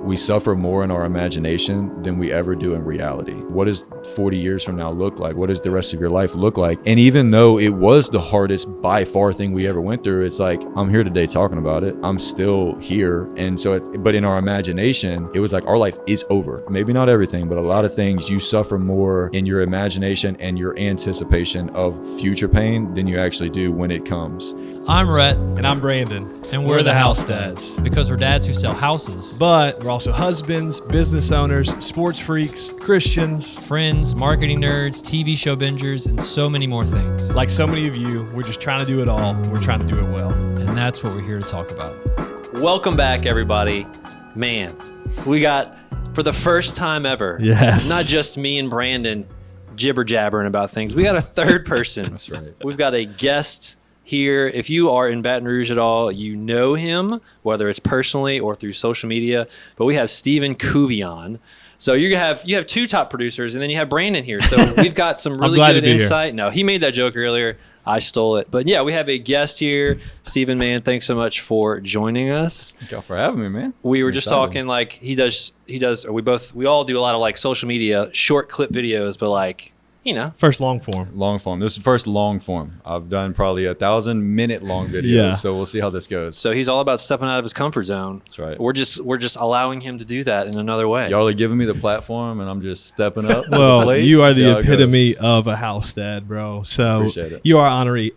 we suffer more in our imagination than we ever do in reality. What does 40 years from now look like? What does the rest of your life look like? And even though it was the hardest by far thing we ever went through, it's like, I'm here today talking about it. I'm still here. And so, but in our imagination, it was like our life is over. Maybe not everything, but a lot of things you suffer more in your imagination and your anticipation of future pain than you actually do when it comes. I'm Rhett. And I'm Brandon. And we're the House Dads. Because we're dads who sell houses. But we're also husbands, business owners, sports freaks, Christians, friends, marketing nerds, TV show bingers, and so many more things. Like so many of you, we're just trying to do it all. We're trying to do it well. And that's what we're here to talk about. Welcome back, everybody. Man, we got, for the first time ever, yes, not just me and Brandon jibber-jabbering about things. We got a third person. That's right. We've got a guest here. If you are in Baton Rouge at all, you know him, whether it's personally or through social media. But we have Stephen Couvillion. So you have two top producers, and then you have Brandon here. So we've got some really good insight. No, he made that joke earlier. I stole it. But yeah, we have a guest here. Stephen, man, thanks so much for joining us. Thank y'all for having me, man. We were just talking, like, we all do a lot of like social media, short clip videos, but like, you know. First long form. Long form. This is the first long form. I've done probably 1,000-minute long videos, yeah. So we'll see how this goes. So he's all about stepping out of his comfort zone. That's right. We're just allowing him to do that in another way. Y'all are giving me the platform, and I'm just stepping up. Well, you are the epitome of a house dad, bro. So you are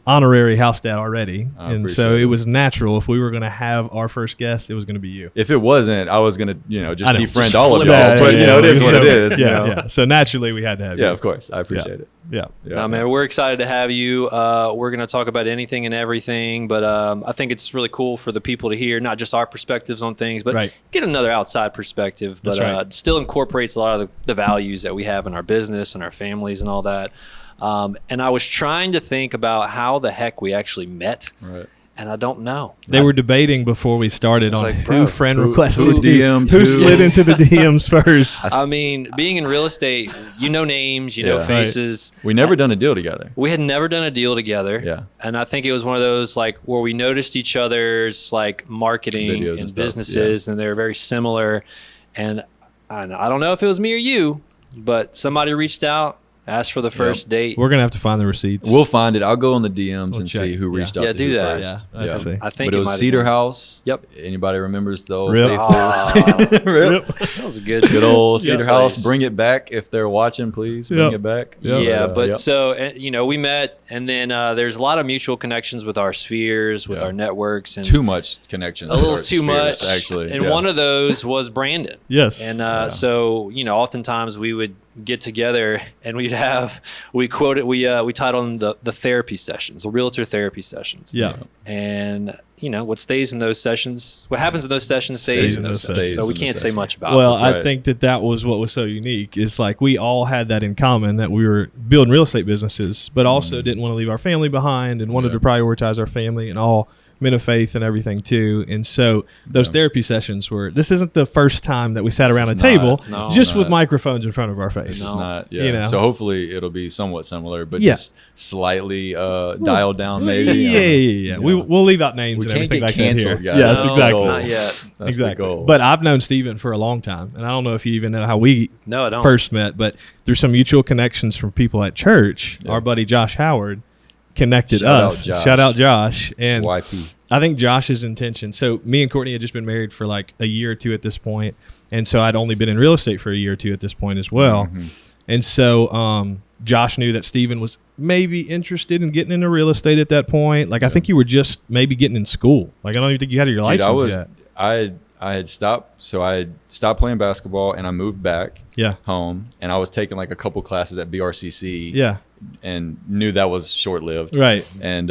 honorary house dad already, and so it was natural. If we were going to have our first guest, it was going to be you. If it wasn't, I was going to, just defriend all of y'all. Yeah, but it is what it is. Yeah. So naturally, we had to have you. Yeah, of course. I appreciate it. Yeah. Man, we're excited to have you. We're going to talk about anything and everything, but I think it's really cool for the people to hear not just our perspectives on things, but get another outside perspective. But it still incorporates a lot of the values that we have in our business and our families and all that. And I was trying to think about how the heck we actually met. Right. And I don't know. They were debating before we started on who friend requested who DM'd who slid into the DMs first. I mean, being in real estate, you know names, you know faces. We never done a deal together. We had never done a deal together. Yeah. And I think it was one of those like where we noticed each other's like marketing and businesses, and they were very similar. And I don't know if it was me or you, but somebody reached out. Ask for the first date. We're gonna have to find the receipts. We'll find it. I'll go on the DMs and see who reached out to do that. first. Yeah. I think but it was Cedar House. Yep. Anybody remembers the old Rip. Rip. That was a good old Cedar House. Bring it back if they're watching, please. Bring it back. So we met, and then there's a lot of mutual connections with our spheres, with our networks, and too much connections. A little too much, actually. And one of those was Brandon. Yes. And so oftentimes we would get together and we titled them the therapy sessions, the realtor therapy sessions. Yeah. And what stays in those sessions, what happens in those sessions stays in those sessions. So we can't say much about it. Well, I think that was what was so unique. Is like we all had that in common, that we were building real estate businesses, but also didn't want to leave our family behind and wanted to prioritize our family and all men of faith and everything too. And so those therapy sessions this isn't the first time that we sat around a table with microphones in front of our face. It's not, So hopefully it'll be somewhat similar, but just slightly dialed down maybe. Yeah. We'll leave out names and everything like that here. Canceled, guys. Yes, exactly. Not yet. That's exactly. the goal. But I've known Stephen for a long time, and I don't know if you even know how we I don't. first met, but through some mutual connections from people at church, our buddy Josh Howard connected us. Shout out Josh. And YP. I think Josh's intention. So me and Courtney had just been married for like a year or two at this point, and so I'd only been in real estate for a year or two at this point as well. Mm-hmm. And so Josh knew that Stephen was maybe interested in getting into real estate at that point. Like I think you were just maybe getting in school. Like I don't even think you had your license yet. I had stopped. So I had stopped playing basketball and I moved back home, and I was taking like a couple classes at BRCC. Yeah. And knew that was short-lived. Right. And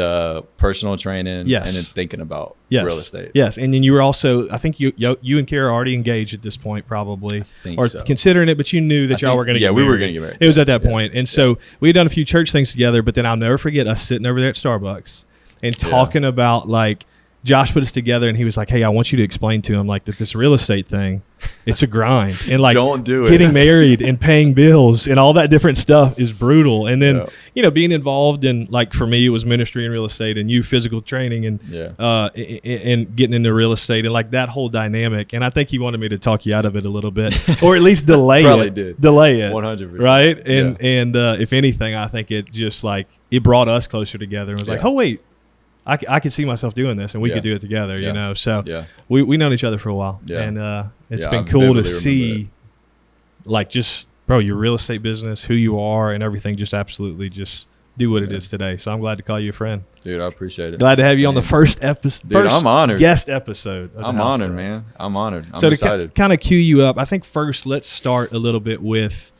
personal training and then thinking about real estate. Yes. And then you were also, I think you and Kara are already engaged at this point probably. I think or so. Considering it, but you knew that y'all were going to get married. Yeah, we were going to get married. It was at that point. And so we had done a few church things together, but then I'll never forget us sitting over there at Starbucks and talking about like, Josh put us together and he was like, hey, I want you to explain to him like that this real estate thing it's a grind. And like, don't do it. Getting married and paying bills and all that different stuff is brutal. And then, being involved in, like, for me, it was ministry and real estate, and you physical training, and and getting into real estate, and like that whole dynamic. And I think he wanted me to talk you out of it a little bit, or at least delay delay it 100%, right. And if anything, I think it just like it brought us closer together. It was like, oh wait, I could see myself doing this, and we could do it together. You know, so we known each other for a while, and it's been cool to see, like, just bro, your real estate business, who you are, and everything. Just absolutely just do what it is today. So I'm glad to call you a friend. Dude, I appreciate it. Glad to have you on the first episode. Dude, I'm honored. Guest episode. I'm honored, man. I'm honored. I'm so excited. To kind of cue you up, I think first let's start a little bit with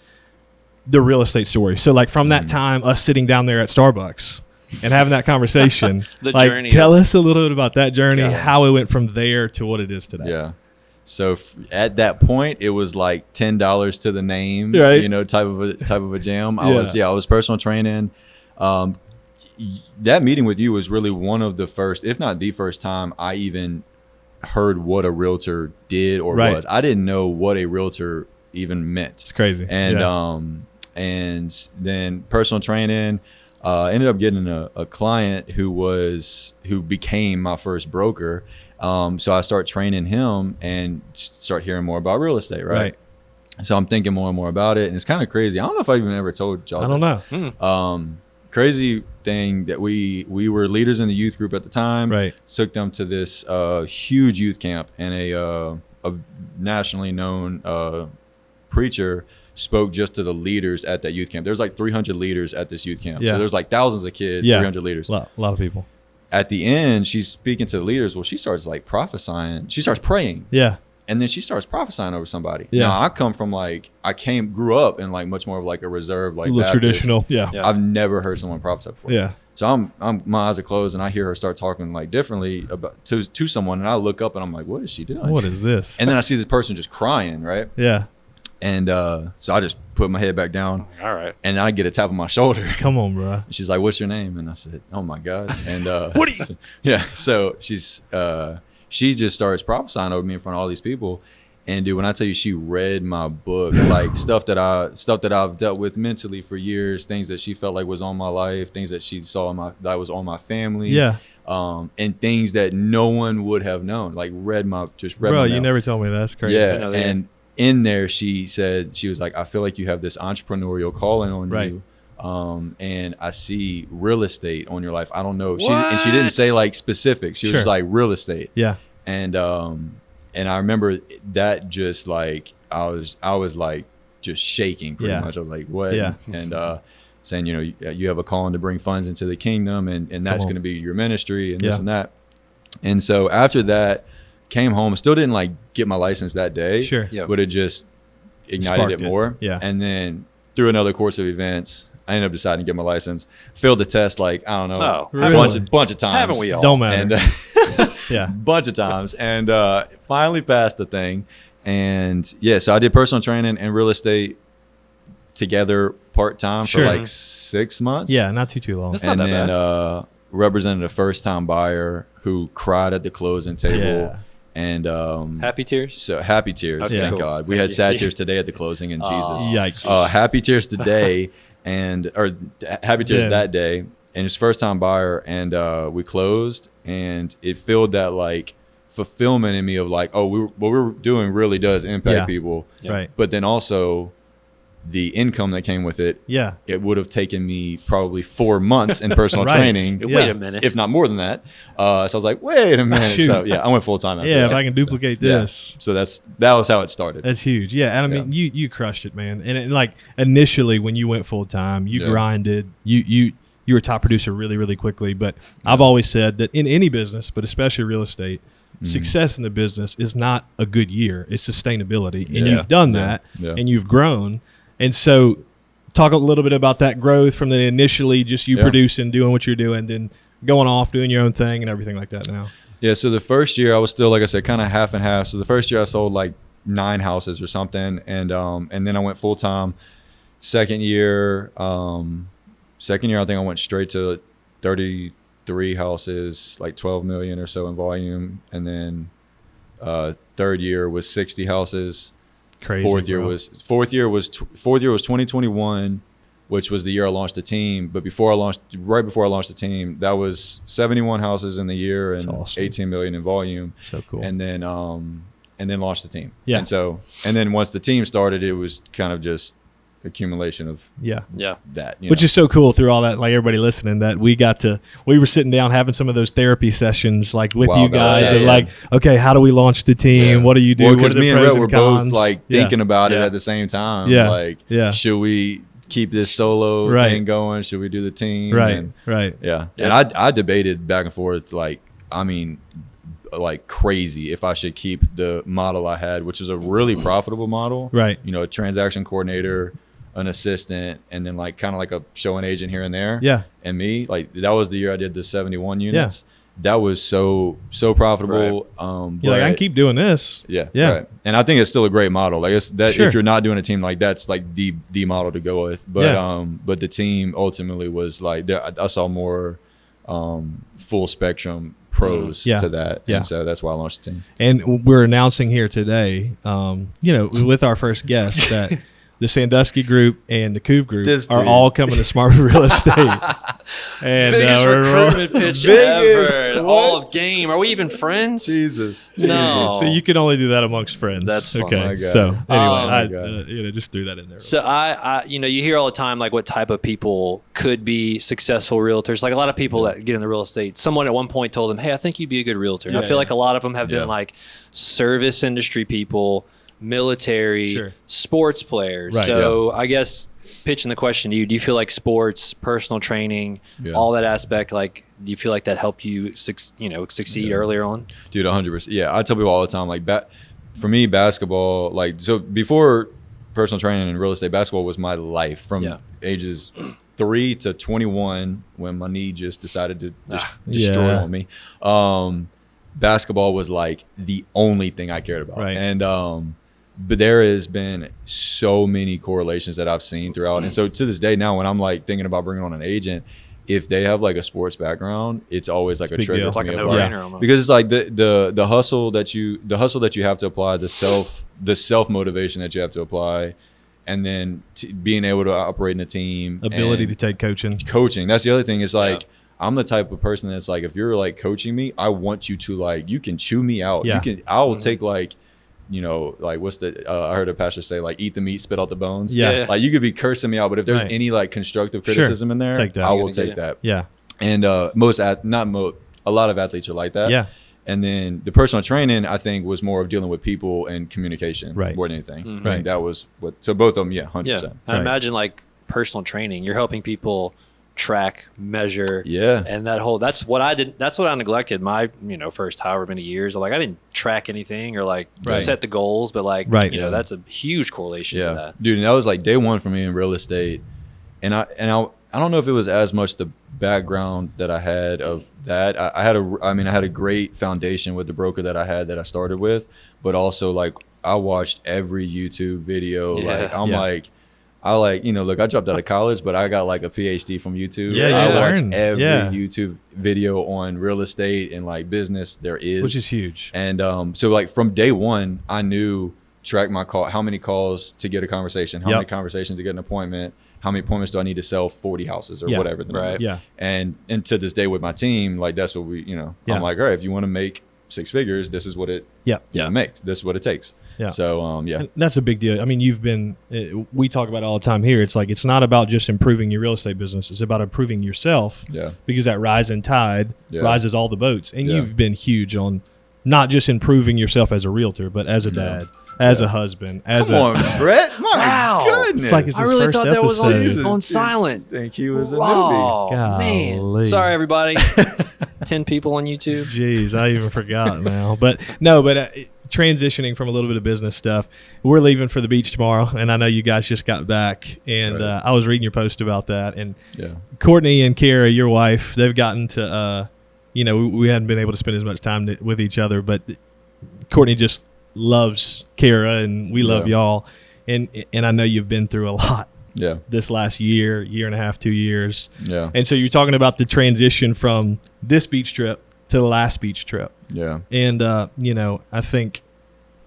the real estate story. So like from that time, us sitting down there at Starbucks and having that conversation, like tell us a little bit about that journey, how it went from there to what it is today. Yeah. So at that point, it was like $10 to the name, right. You know, type of a jam. I was personal training. That meeting with you was really one of the first, if not the first time I even heard what a realtor did or was. I didn't know what a realtor even meant. It's crazy. And and then personal training, ended up getting a client who became my first broker. So I start training him and start hearing more about real estate, right? So I'm thinking more and more about it, and it's kind of crazy. I don't know if I even ever told y'all. I don't know. Crazy thing that we were leaders in the youth group at the time. Right. Took them to this huge youth camp, and a nationally known preacher spoke just to the leaders at that youth camp. There's like 300 leaders at this youth camp. So there's like thousands of kids, 300 leaders. A lot of people. At the end, she's speaking to the leaders. Well, she starts like prophesying. She starts praying. Yeah. And then she starts prophesying over somebody. Yeah. Now, I come from grew up in like much more of like a reserved, like Baptist. Traditional. Yeah. I've never heard someone prophesy before. Yeah. So my eyes are closed, and I hear her start talking like differently about to someone, and I look up and I'm like, what is she doing? What is this? And then I see this person just crying, right? Yeah. And so I just put my head back down. All right. And I get a tap on my shoulder. Come on, bro. She's like, what's your name? And I said, oh my God. And what are you? Yeah. So she just starts prophesying over me in front of all these people. And dude, when I tell you, she read my book, like stuff that I've dealt with mentally for years, things that she felt like was on my life, things that she saw that was on my family. Yeah. And things that no one would have known, like read my Bro, you never told me that. That's crazy. Yeah. And in there, she said, she was like, I feel like you have this entrepreneurial calling on you. And I see real estate on your life. I don't know. And she didn't say like specifics. She was just like real estate. Yeah. And I remember that just like, I was like just shaking pretty much. I was like, what? Yeah. And, saying, you know, you have a calling to bring funds into the kingdom, and that's going to be your ministry and this and that. And so after that, came home, still didn't like get my license that day, but it just ignited it more. Yeah. And then through another course of events, I ended up deciding to get my license, failed the test like, I don't know, a bunch of times. Haven't we all? Don't matter. And bunch of times. And finally passed the thing. And so I did personal training and real estate together part-time for like 6 months. Yeah, not too long. That's not that bad. And represented a first-time buyer who cried at the closing table. And happy tears. So happy tears, okay, thank cool. God. We had sad tears today at the closing, and Jesus. Yikes. Happy tears today, or happy tears that day, and his first time buyer, and we closed, and it filled that like fulfillment in me of like, oh, what we're doing really does impact people, right? But then also the income that came with it. Yeah, it would have taken me probably 4 months in personal training. Wait a minute, if not more than that. So I was like, wait a minute. So I went full time. If I can duplicate this. So that was how it started. That's huge. Yeah, and I mean, you crushed it, man. And like initially when you went full time, you grinded. You were a top producer really, really quickly. But I've always said that in any business, but especially real estate, success in the business is not a good year. It's sustainability, and you've done that, and you've grown. And so talk a little bit about that growth from the initially just you producing, doing what you're doing, then going off, doing your own thing and everything like that now. Yeah, so the first year I was still, like I said, kind of half and half. So the first year I sold like 9 houses or something, and then I went full time. Second year I think I went straight to 33 houses, like 12 million or so in volume. And then third year was 60 houses. Crazy. Fourth year was 2021, which was the year I launched the team. But right before I launched the team, that was 71 houses in the year and awesome. 18 million in volume. So cool. And then launched the team. Yeah. And then once the team started, it was kind of just accumulation of that, which is so cool through all that, like everybody listening, that we were sitting down having some of those therapy sessions like with you guys and like, okay, how do we launch the team? What do you do? Well, because me and Rhett were both like thinking about it at the same time. Yeah. Should we keep this solo thing going? Should we do the team? Right. Yeah. And I debated back and forth, like crazy, if I should keep the model I had, which is a really profitable model. Right. A transaction coordinator, an assistant, and then like kind of like a showing agent here and there. Yeah. And me, like that was the year I did the 71 units. Yeah. That was so profitable. Right. You're like, I can keep doing this. Yeah. Right. And I think it's still a great model. Like if you're not doing a team, like that's like the model to go with. But but the team ultimately was like, I saw more full spectrum pros to that. And so that's why I launched the team. And we're announcing here today, with our first guest that the Sandusky Group and the Couv Group are all coming to Smart Real Estate. And biggest recruitment pitch ever. All of game. Are we even friends? Jesus. No. So you can only do that amongst friends. That's fun. Okay. So anyway, I just threw that in there. So I you hear all the time like what type of people could be successful realtors. Like a lot of people that get in the real estate. Someone at one point told them, "Hey, I think you'd be a good realtor." And I feel like a lot of them have been like service industry people, military, sports players. Right, so I guess pitching the question to you, do you feel like sports, personal training, all that aspect, like do you feel like that helped you succeed earlier on? Dude, 100%. Yeah, I tell people all the time, like for me, basketball, like, so before personal training and real estate, basketball was my life from ages 3 to 21 when my knee just decided to destroy on me. Basketball was like the only thing I cared about. Right. And but there has been so many correlations that I've seen throughout. And so to this day now, when I'm like thinking about bringing on an agent, if they have like a sports background, it's always like a trigger. It's like a no-brainer almost. Because it's like the hustle that you have to apply, the self motivation that you have to apply, and then being able to operate in a team, ability to take coaching. That's the other thing. It's like, I'm the type of person that's like, if you're like coaching me, I want you to like, you can chew me out. I will take like, like what's I heard a pastor say, like, eat the meat, spit out the bones. Yeah. Like you could be cursing me out, but if there's any like constructive criticism in there, I will take that. Yeah. And a lot of athletes are like that. Yeah. And then the personal training, I think, was more of dealing with people and communication more than anything. Mm-hmm. Right. That was so both of them, 100%. Yeah. I imagine like personal training, you're helping people track, measure, and that's what I did. That's what I neglected my first however many years. I didn't track anything or like set the goals, but like that's a huge correlation to that, dude. And that was like day one for me in real estate, and I don't know if it was as much the background that I had of that. I had a great foundation with the broker that I started with, but also like I watched every YouTube video. Look, I dropped out of college, but I got like a PhD from YouTube. I watched every YouTube video on real estate and like business there is, which is huge. And so like from day one, I knew track my call, how many calls to get a conversation, how many conversations to get an appointment, how many appointments do I need to sell 40 houses or whatever. And to this day with my team, like that's what we, I'm like, all right, if you want to make 6 figures, this is what it makes. This is what it takes. Yeah. So, and that's a big deal. I mean, we talk about it all the time here. It's like, it's not about just improving your real estate business. It's about improving yourself. Yeah. Because that rising tide rises all the boats. And you've been huge on not just improving yourself as a realtor, but as a dad, as a husband, Come on, Brett. My goodness. It's like it's I really first thought episode. that was on silent. I think he was a newbie. Golly. Man. Sorry, everybody. 10 people on YouTube. Jeez, I even forgot now. But transitioning from a little bit of business stuff, we're leaving for the beach tomorrow, and I know you guys just got back, and I was reading your post about that, and Courtney and Kara, your wife, they've gotten to, we hadn't been able to spend as much time with each other, but Courtney just loves Kara, and we love y'all, and I know you've been through a lot. Yeah. This last year and a half, 2 years. Yeah. And so you're talking about the transition from this beach trip to the last beach trip. Yeah. And, I think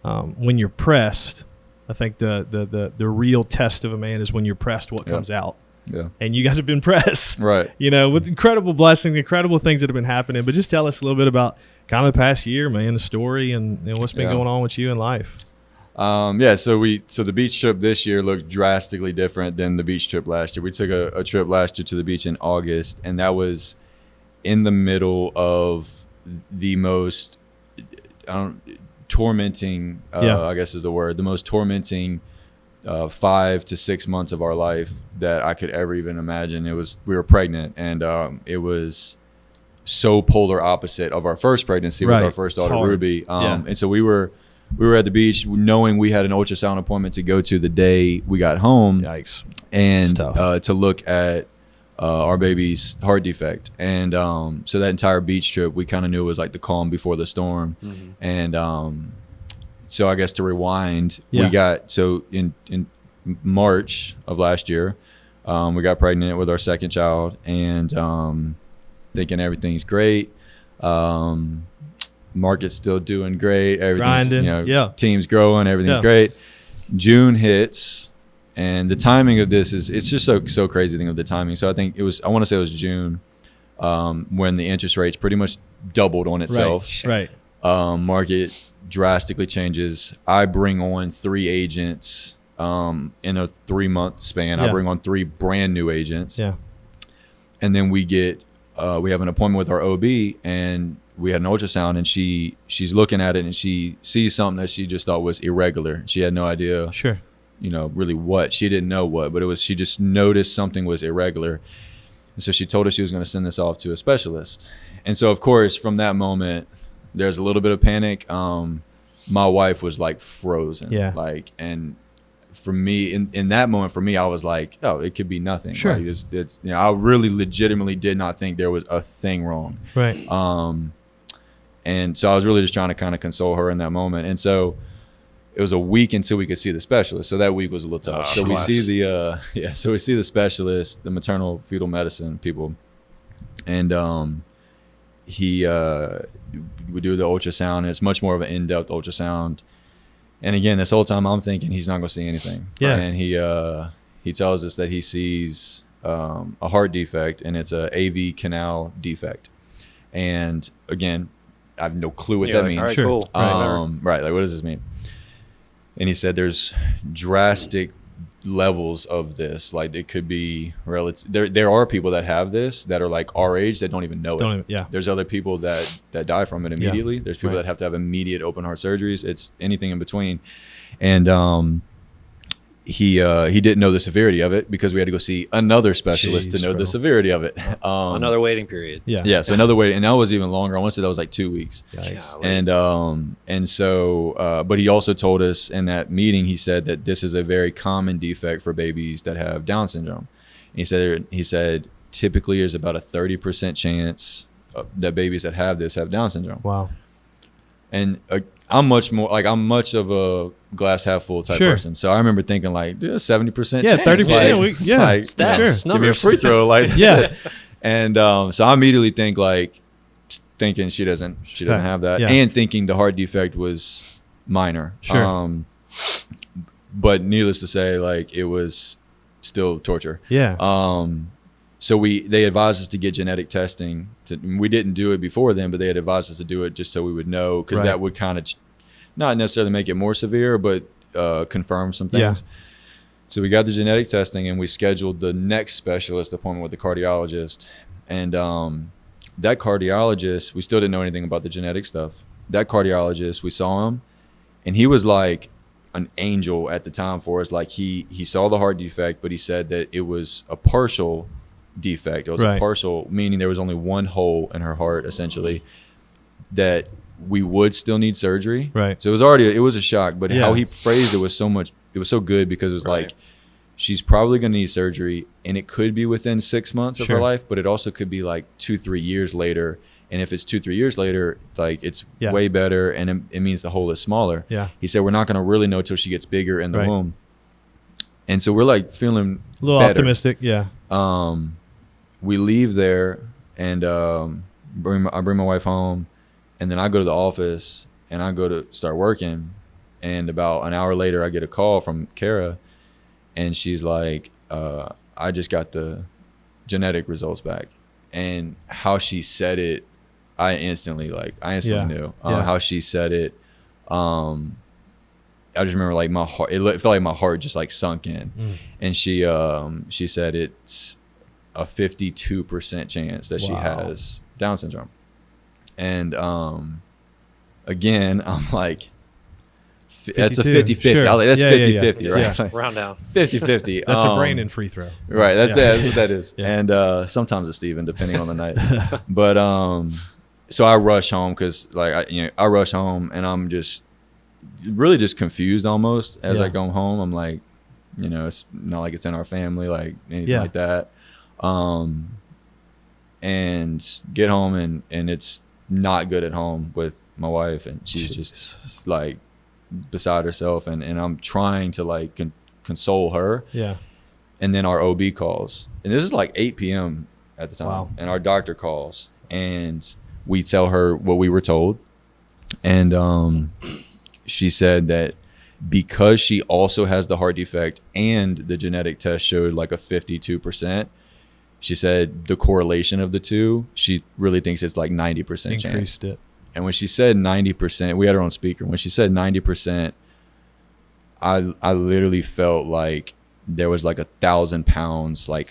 when you're pressed, I think the real test of a man is when you're pressed, what comes out. Yeah. And you guys have been pressed, right? With incredible blessings, incredible things that have been happening. But just tell us a little bit about kind of the past year, man, the story, and what's been going on with you in life. So the beach trip this year looked drastically different than the beach trip last year. We took a trip last year to the beach in August, and that was in the middle of the most tormenting, I guess is the word, the most tormenting 5 to 6 months of our life that I could ever even imagine. We were pregnant, and it was so polar opposite of our first pregnancy with our first daughter, Ruby. And so we were at the beach knowing we had an ultrasound appointment to go to the day we got home. Yikes. And to look at our baby's heart defect. And so that entire beach trip, we kind of knew it was like the calm before the storm. Mm-hmm. And so I guess to rewind, we got in March of last year, we got pregnant with our second child, and thinking everything's great. Market's still doing great. Everything's grinding. Team's growing. Everything's great. June hits, and the timing of this it's just so crazy. Think of the timing. So I want to say it was June, when the interest rates pretty much doubled on itself. Right. Market drastically changes. I bring on 3 agents in a 3-month span. I bring on 3 brand new agents. Yeah. And then we have an appointment with our OB, and we had an ultrasound, and she's looking at it, and she sees something that she just thought was irregular. She had no idea, really what. She didn't know what, but she just noticed something was irregular. And so she told us she was going to send this off to a specialist. And so, of course, from that moment, there's a little bit of panic. My wife was like frozen. Yeah. And for me, in that moment, for me, I was like, oh, it could be nothing. Sure. Like it's I really legitimately did not think there was a thing wrong. Right. And so I was really just trying to kind of console her in that moment. And so it was a week until we could see the specialist. So that week was a little tough. So we see the specialist, the maternal fetal medicine people, and he would do the ultrasound, and it's much more of an in-depth ultrasound. And again, this whole time I'm thinking he's not going to see anything. Yeah. And he tells us that he sees a heart defect, and it's a AV canal defect. And again, I have no clue what that means. All right, cool. Right. Like, what does this mean? And he said there's drastic levels of this. Like, it could be relative. There are people that have this that are like our age that don't even know it. There's other people that die from it immediately. There's people that have to have immediate open heart surgeries. It's anything in between. And he didn't know the severity of it because we had to go see another specialist to know the severity of it. Another waiting period. So another waiting, and that was even longer. I want to say that was like 2 weeks. And so but he also told us in that meeting, he said that this is a very common defect for babies that have Down syndrome. And he said typically there's about a 30% chance that babies that have this have Down syndrome. Wow. And I'm much of a glass half full type person. So I remember thinking like, 70% chance. 30%. Stats, give me a free throw. Like, and so I immediately thinking she doesn't have that, and thinking the heart defect was minor. But needless to say, like, it was still torture. So they advised us to get genetic testing. We didn't do it before then, but they had advised us to do it just so we would know, because that would kind of not necessarily make it more severe, but confirm some things. So we got the genetic testing, and we scheduled the next specialist appointment with the cardiologist. And that cardiologist, we still didn't know anything about the genetic stuff. That cardiologist, we saw him, and he was like an angel at the time for us. Like, he saw the heart defect, but he said that it was a partial defect. It was a partial, meaning there was only one hole in her heart, essentially, that we would still need surgery. So it was a shock, but how he phrased it was so good, because it was like, she's probably going to need surgery, and it could be within 6 months of her life, but it also could be like 2-3 years later. And if it's 2-3 years later, like, it's way better, and it means the hole is smaller. He said we're not going to really know till she gets bigger in the womb. And so we're like feeling a little better. Optimistic. We leave there, and I bring my wife home, and then I go to the office, and I go to start working, And about an hour later, I get a call from Kara, and she's like, I just got the genetic results back. And how she said it, I instantly knew how she said it. I just remember like my heart, it felt like my heart just like sunk in. And she said it's a 52% chance that she has Down syndrome. And again, I'm like, that's a 50-50. Sure. Like, that's 50-50, right? Yeah. Like, Round down. 50-50. That's a Brandon free throw. Right. That's what that is. Yeah. And sometimes a Stephen, depending on the night. But so I rush home because like I rush home and I'm just really just confused almost as I go home. I'm like, it's not like it's in our family, like anything like that. And get home and it's not good at home with my wife, and she's just like beside herself, and I'm trying to like console her. Yeah. And then our OB calls, and this is like 8 p.m. at the time. Wow. And our doctor calls, and we tell her what we were told, and she said that because she also has the heart defect and the genetic test showed like a 52%, she said the correlation of the two, she really thinks it's like 90% chance. Increased it. And when she said 90%, we had her on speaker. When she said 90%, I literally felt like there was like 1,000 pounds like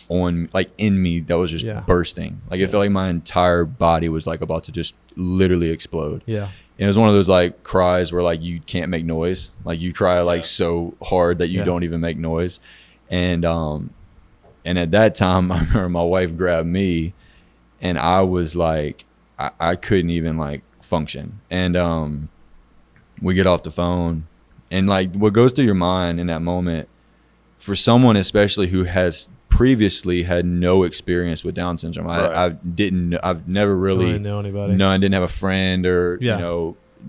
in me that was just bursting. Like it felt like my entire body was like about to just literally explode. Yeah. And it was one of those like cries where like you can't make noise. Like you cry like so hard that you don't even make noise. And at that time, I remember my wife grabbed me, and I was like, I couldn't even like function. And we get off the phone, and like what goes through your mind in that moment, for someone especially who has previously had no experience with Down syndrome, I've never really know anybody. None, didn't have a friend or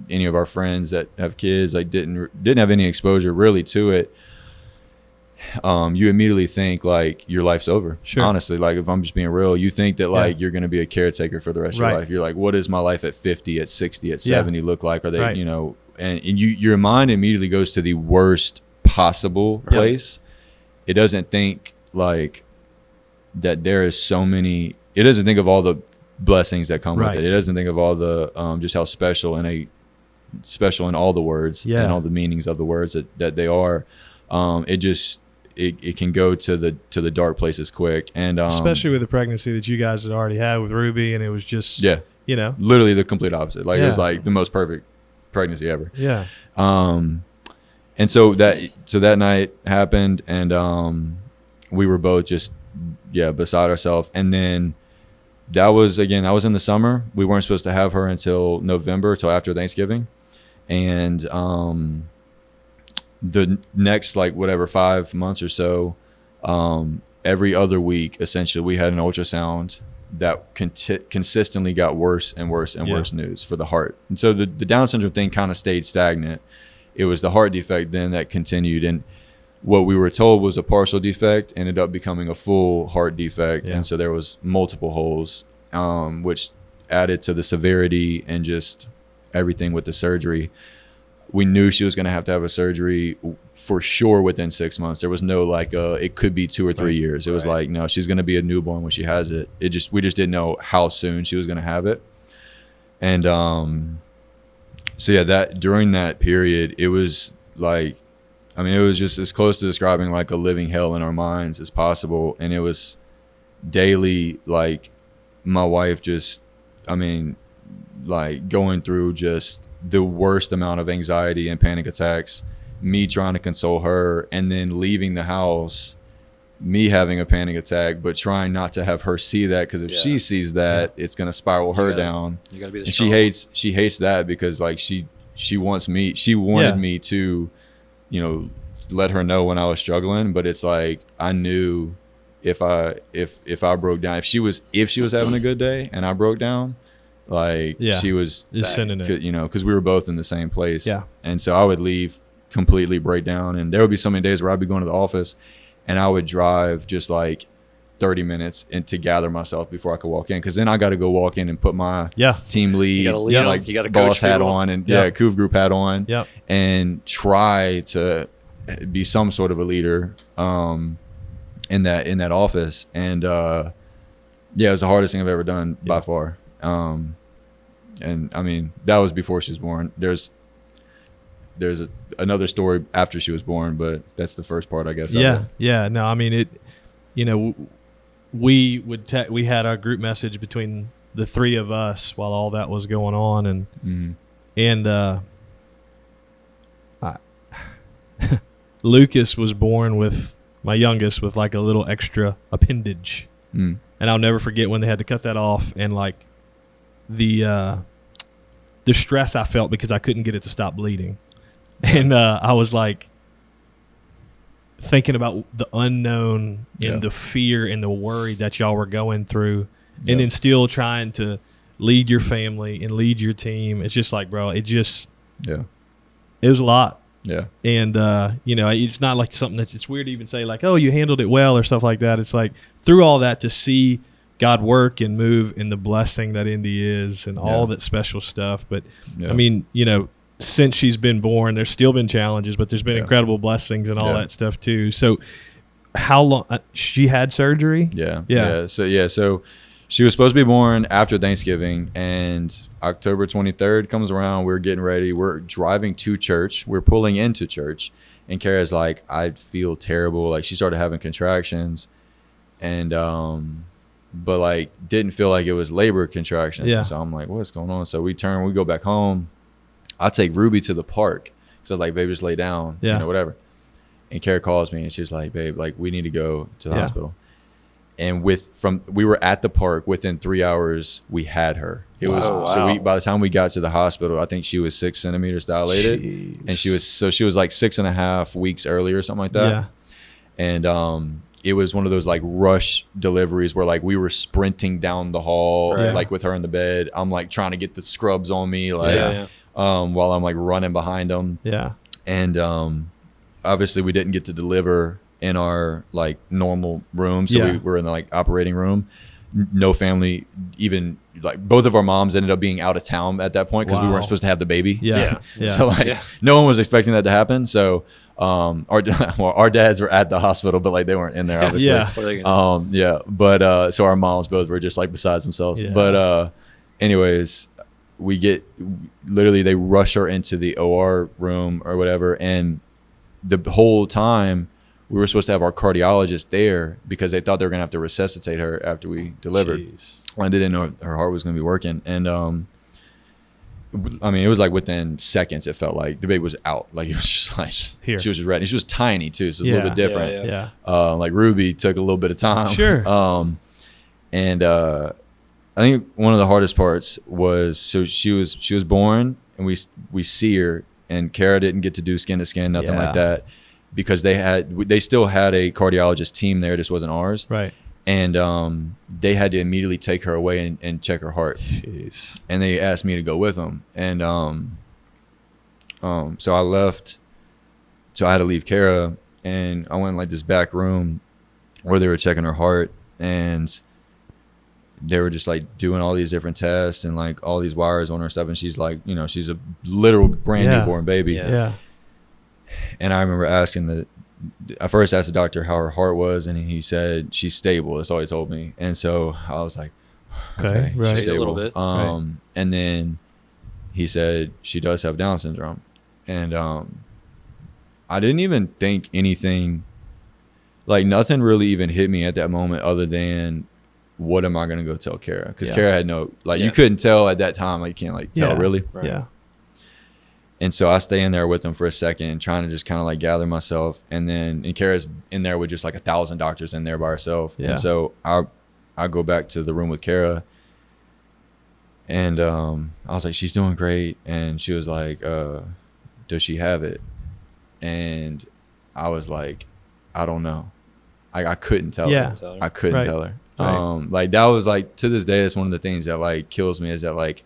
any of our friends that have kids, like didn't have any exposure really to it. You immediately think like your life's over. Sure. Honestly, like if I'm just being real, you think that like you're going to be a caretaker for the rest of your life. You're like, what does my life at 50, at 60, at 70 look like? Are they, and your mind immediately goes to the worst possible place. It doesn't think like that there is so many, it doesn't think of all the blessings that come with it. It doesn't think of all the, just how special in all the words and all the meanings of the words that they are. It can go to the dark places quick, and especially with the pregnancy that you guys had already had with Ruby, and it was just literally the complete opposite. Like it was like the most perfect pregnancy ever. Yeah. And so that night happened, and we were both just beside ourselves. And then that was in the summer. We weren't supposed to have her until November, till after Thanksgiving, and the next 5 months or so, every other week essentially we had an ultrasound that consistently got worse and worse and worse news for the heart. And so the Down syndrome thing kind of stayed stagnant. It was the heart defect then that continued, and what we were told was a partial defect ended up becoming a full heart defect. And so there was multiple holes, which added to the severity and just everything with the surgery. We knew she was going to have a surgery for sure within 6 months. There was no it could be 2 or 3 years. It was like, no, she's going to be a newborn when she has it. We just didn't know how soon she was going to have it. And that during that period, it was like, it was just as close to describing like a living hell in our minds as possible. And it was daily, like my wife just, going through just the worst amount of anxiety and panic attacks, me trying to console her, and then leaving the house, me having a panic attack, but trying not to have her see that, because if she sees that, it's going to spiral her down. You gotta be the strong. She hates that because like she wanted me to, let her know when I was struggling, but it's like I knew if I broke down, if she was having a good day and I broke down, she was just sending it, because we were both in the same place. Yeah. And so I would leave, completely break down, and there would be so many days where I'd be going to the office and I would drive just like 30 minutes and to gather myself before I could walk in, because then I got to go walk in and put my team lead, like you got boss hat on, and Couv Group hat on, and try to be some sort of a leader in that office. And it was the hardest thing I've ever done by far. And I mean, that was before she was born. There's another story after she was born, but that's the first part, I guess. Yeah. No, I mean, we had our group message between the three of us while all that was going on, and Lucas was born with, my youngest, with like a little extra appendage, and I'll never forget when they had to cut that off, and like the stress I felt because I couldn't get it to stop bleeding. And I was like thinking about the unknown and the fear and the worry that y'all were going through, and then still trying to lead your family and lead your team. It's just like, bro, it was a lot. Yeah. And, it's not like something it's weird to even say like, oh, you handled it well or stuff like that. It's like through all that to see God work and move in the blessing that Indy is and all that special stuff. But I mean, since she's been born, there's still been challenges, but there's been incredible blessings and all that stuff too. So how long she had surgery? So she was supposed to be born after Thanksgiving, and October 23rd comes around. We're getting ready. We're driving to church. We're pulling into church, and Kara's like, I feel terrible. Like, she started having contractions, and but like didn't feel like it was labor contractions. And so I'm like, what's going on? So we go back home. I take Ruby to the park. So I was like, babe, just lay down, whatever. And Kara calls me and she's like, babe, like, we need to go to the hospital. And we were at the park, within 3 hours, we had her. It was so by the time we got to the hospital, I think she was 6 centimeters dilated. Jeez. And she was like 6.5 weeks early or something like that. Yeah. And it was one of those like rush deliveries where like we were sprinting down the hall, like with her in the bed. I'm like trying to get the scrubs on me, like while I'm like running behind them. Yeah. And obviously we didn't get to deliver in our like normal room. So we were in the like operating room. No family, even like both of our moms ended up being out of town at that point because we weren't supposed to have the baby. So like no one was expecting that to happen. So our dads were at the hospital, but like they weren't in there, obviously. But so our moms both were just like besides themselves. But anyways, they rush her into the OR room or whatever, and the whole time we were supposed to have our cardiologist there because they thought they were gonna have to resuscitate her after we delivered. Well, they didn't know her heart was gonna be working. And I mean, it was like within seconds. It felt like the baby was out. Like it was just like she was just ready. She was tiny too, so it's a little bit different. Like Ruby took a little bit of time. And I think one of the hardest parts was, so she was born and we see her, and Kara didn't get to do skin to skin, nothing like that, because they still had a cardiologist team there, just wasn't ours. Right. And they had to immediately take her away and check her heart. Jeez. And they asked me to go with them. And so I left. So I had to leave Kara, and I went in like this back room where they were checking her heart, and they were just like doing all these different tests and like all these wires on her stuff. And she's like, she's a literal brand newborn baby. Yeah. And I remember I first asked the doctor how her heart was, and he said she's stable. That's all he told me. And so I was like, okay, she's stable. A little bit. And then he said she does have Down syndrome. And I didn't even think anything, like nothing really even hit me at that moment other than, what am I going to go tell Kara? Because Kara had no, like, you couldn't tell at that time. Like, you can't like tell really. Right. Yeah. And so I stay in there with them for a second, trying to just kind of like gather myself. And Kara's in there with just like 1,000 doctors in there by herself. Yeah. And so I go back to the room with Kara, and I was like, she's doing great. And she was like, does she have it? And I was like, I don't know. I couldn't tell her. I couldn't tell her. Right. Like that was like, to this day, it's one of the things that like kills me, is that like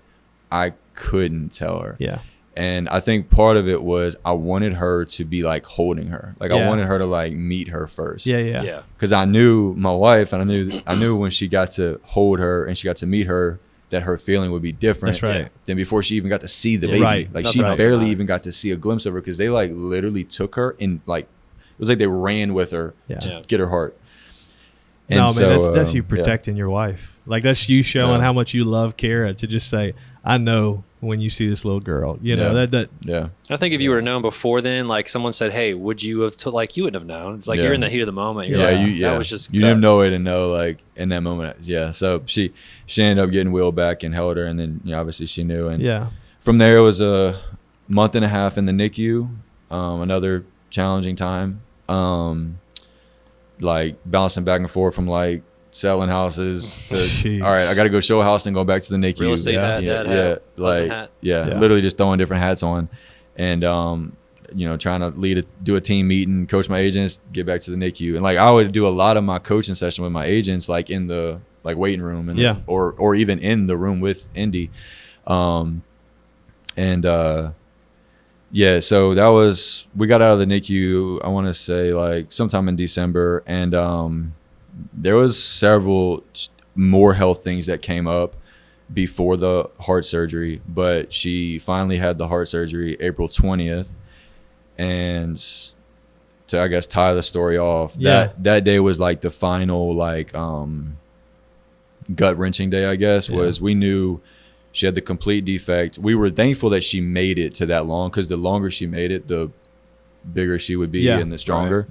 I couldn't tell her. Yeah. And I think part of it was I wanted her to be like holding her. Like I wanted her to like meet her first. Yeah. Because I knew my wife, and I knew when she got to hold her and she got to meet her, that her feeling would be different than before she even got to see the baby. Like That's she barely even got to see a glimpse of her, because they like literally took her and like it was like they ran with her to get her heart. And no, so, man, that's you protecting your wife. Like that's you showing how much you love Kara, to just say, I know when you see this little girl, you know, that. I think if you would have known before then, like someone said, hey, would you have like, you wouldn't have known. It's like you're in the heat of the moment. You're like, that was just, you didn't know it, and know like in that moment. Yeah. So she ended up getting wheeled back and held her, and then obviously she knew. And from there it was a month and a half in the NICU. Another challenging time. Like bouncing back and forth from like selling houses to all right, I got to go show a house and go back to the NICU. Real estate literally just throwing different hats on, and trying to do a team meeting, coach my agents, get back to the NICU, and like I would do a lot of my coaching session with my agents like in the like waiting room and or even in the room with Indy, so that was, we got out of the NICU, I want to say like sometime in December, and there was several more health things that came up before the heart surgery, but she finally had the heart surgery April 20th. And to, I guess, tie the story off, that day was like the final like gut-wrenching day, I guess, was we knew she had the complete defect. We were thankful that she made it to that long, because the longer she made it, the bigger she would be and the stronger.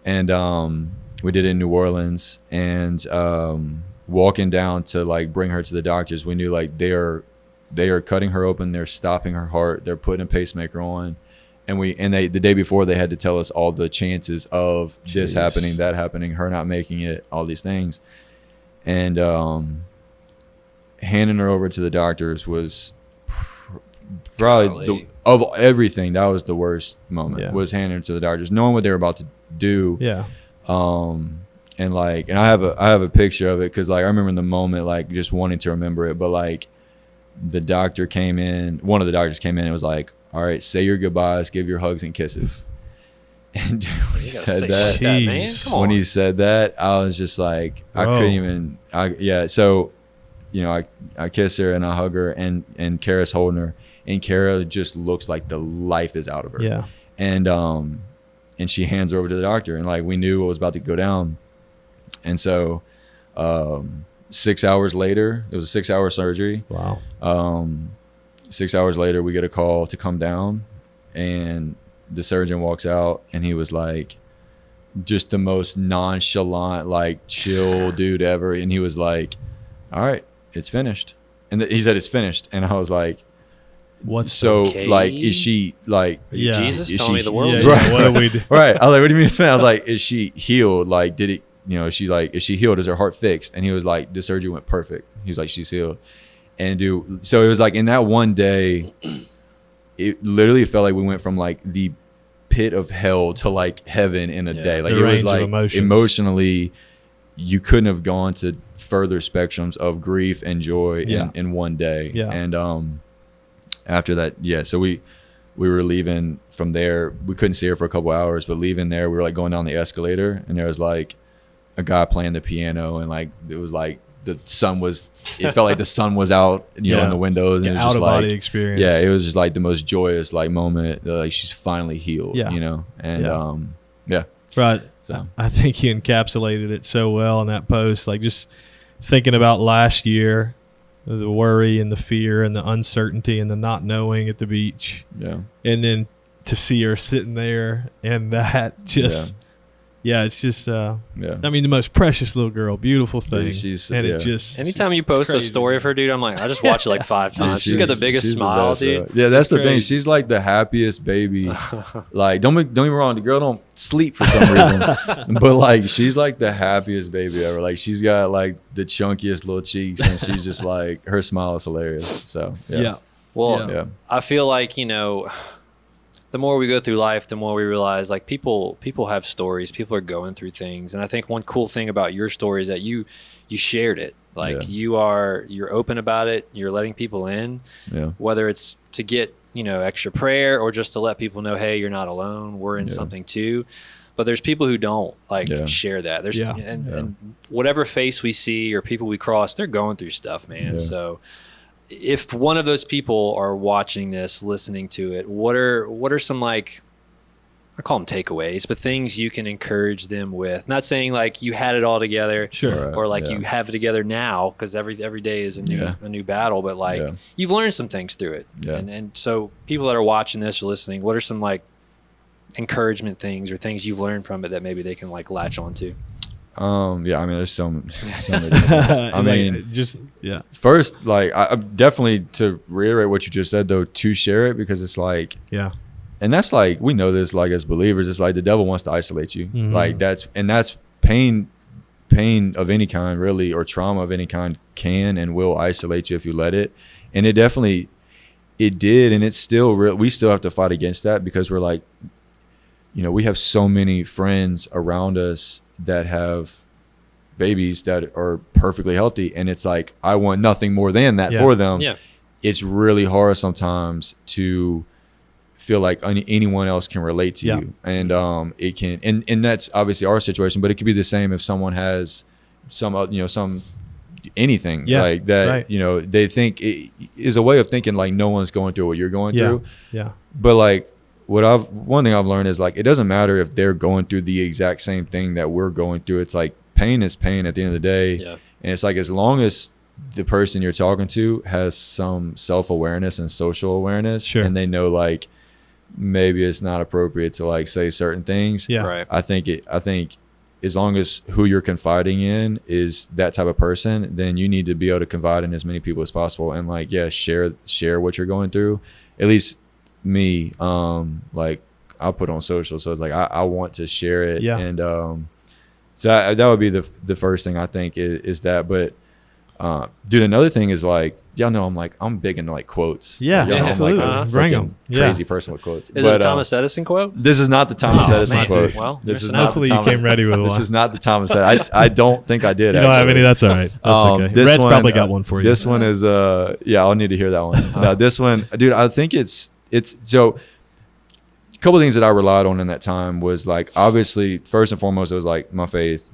And we did it in New Orleans, and walking down to like bring her to the doctors, we knew like they are cutting her open, they're stopping her heart, they're putting a pacemaker on, and they the day before they had to tell us all the chances of this happening, that happening, her not making it, all these things. And handing her over to the doctors was probably of everything, that was the worst moment, was handing her to the doctors, knowing what they were about to do. And I have a picture of it, because like I remember in the moment like just wanting to remember it, but like one of the doctors came in and was like, all right, say your goodbyes, give your hugs and kisses. And when he said that, man. Come on. When he said that, I was just like, I couldn't even. So, I kiss her and I hug her, and Kara's holding her, and Kara just looks like the life is out of her. And she hands her over to the doctor, and like we knew what was about to go down. And so 6 hours later, it was a 6-hour surgery. 6 hours later, we get a call to come down, and the surgeon walks out, and he was like just the most nonchalant, like chill dude ever. And he was like, all right, it's finished. And he said, it's finished. And I was like, what's so like, is she like, Jesus telling me the world? Right. What do we do? Right. I was like, what do you mean it's finished? I was like, is she healed? Like, did it, is she healed? Is her heart fixed? And he was like, the surgery went perfect. He was like, she's healed. And so it was like in that one day, it literally felt like we went from like the pit of hell to like heaven in a day. Like it was like emotionally, you couldn't have gone to further spectrums of grief and joy in one day. And after that, so we were leaving from there. We couldn't see her for a couple hours, but leaving there, we were like going down the escalator, and there was like a guy playing the piano, and like it was like it felt like the sun was out, in the windows, and it was out just of like body experience. It was just like the most joyous like moment. Like she's finally healed. And right. So I think you encapsulated it so well in that post. Like just thinking about last year, the worry and the fear and the uncertainty and the not knowing at the beach. And then to see her sitting there, and that just it's just I mean, the most precious little girl, beautiful thing. It just anytime you post a story of her, dude, I'm like, I just watch it like 5 times. She's got the biggest smile, dude. Yeah, that's the thing. She's like the happiest baby. Like don't get me wrong, the girl don't sleep for some reason, but like she's like the happiest baby ever. Like she's got like the chunkiest little cheeks, and she's just like, her smile is hilarious. So I feel like the more we go through life, the more we realize like people have stories, people are going through things. And I think one cool thing about your story is that you shared it. Like you're open about it. You're letting people in, whether it's to get extra prayer or just to let people know, hey, you're not alone. We're in something too. But there's people who don't share that. There's and whatever face we see or people we cross, they're going through stuff, man. So if one of those people are watching this, listening to it, what are some like, I call them takeaways, but things you can encourage them with? Not saying like you had it all together, or like you have it together now, because every day is a new battle. But like you've learned some things through it, and so people that are watching this or listening, what are some like encouragement things or things you've learned from it that maybe they can like latch onto? I mean, there's so many things. I mean, first, like I definitely, to reiterate what you just said though, to share it, because it's like and that's like, we know this, like as believers, it's like the devil wants to isolate you. Like that's pain of any kind, really, or trauma of any kind can and will isolate you if you let it. And it did, and it's still real. We still have to fight against that, because we're like, we have so many friends around us that have babies that are perfectly healthy, and it's like, I want nothing more than that for them. It's really hard sometimes to feel like anyone else can relate to you, and it can, and that's obviously our situation, but it could be the same if someone has some anything like that. They think it is a way of thinking like no one's going through what you're going through. But like one thing I've learned is like, it doesn't matter if they're going through the exact same thing that we're going through. It's like, pain is pain at the end of the day. And it's like, as long as the person you're talking to has some self-awareness and social awareness, and they know like maybe it's not appropriate to like say certain things. I think as long as who you're confiding in is that type of person, then you need to be able to confide in as many people as possible, and like share what you're going through. At least me, like I'll put on social, so it's like I want to share it, and so that would be the first thing I think is that. But dude, another thing is like, y'all know I'm big into like quotes. Absolutely. I'm like a crazy person with quotes. Is it a Thomas Edison quote? This is not the Thomas Edison quote. Well, this is hopefully not you came ready with one. This is not the Thomas Edison. I don't think I did. You don't have any? That's all right. That's okay. This Red's one, probably got one for you. This one is I'll need to hear that one. No, this one, dude, I think it's so. A couple of things that I relied on in that time was like, obviously, first and foremost, it was like my faith.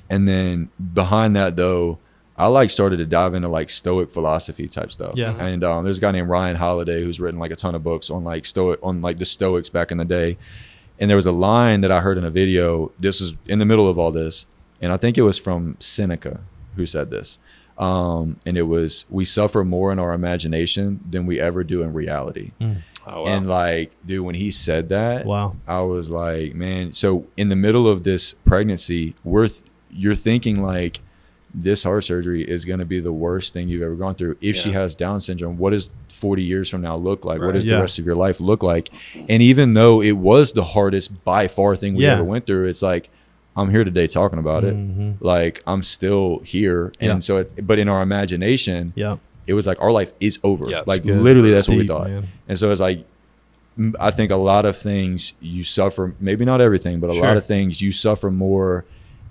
And then behind that though, I like started to dive into like Stoic philosophy type stuff. And there's a guy named Ryan Holiday who's written like a ton of books on like the Stoics back in the day. And there was a line that I heard in a video. This was in the middle of all this, and I think it was from Seneca who said this. And it was, we suffer more in our imagination than we ever do in reality. Oh, wow. And like, dude, when he said that, I was like, man. So in the middle of this pregnancy, you're thinking like, this heart surgery is going to be the worst thing you've ever gone through. If she has Down syndrome, what does 40 years from now look like? What does the rest of your life look like? And even though it was the hardest by far thing we ever went through, it's like, I'm here today talking about it. Like, I'm still here. And so, but in our imagination, it was like, our life is over. Like literally that's what we thought. Man. And so it's like, I think a lot of things you suffer, maybe not everything, but a lot of things you suffer more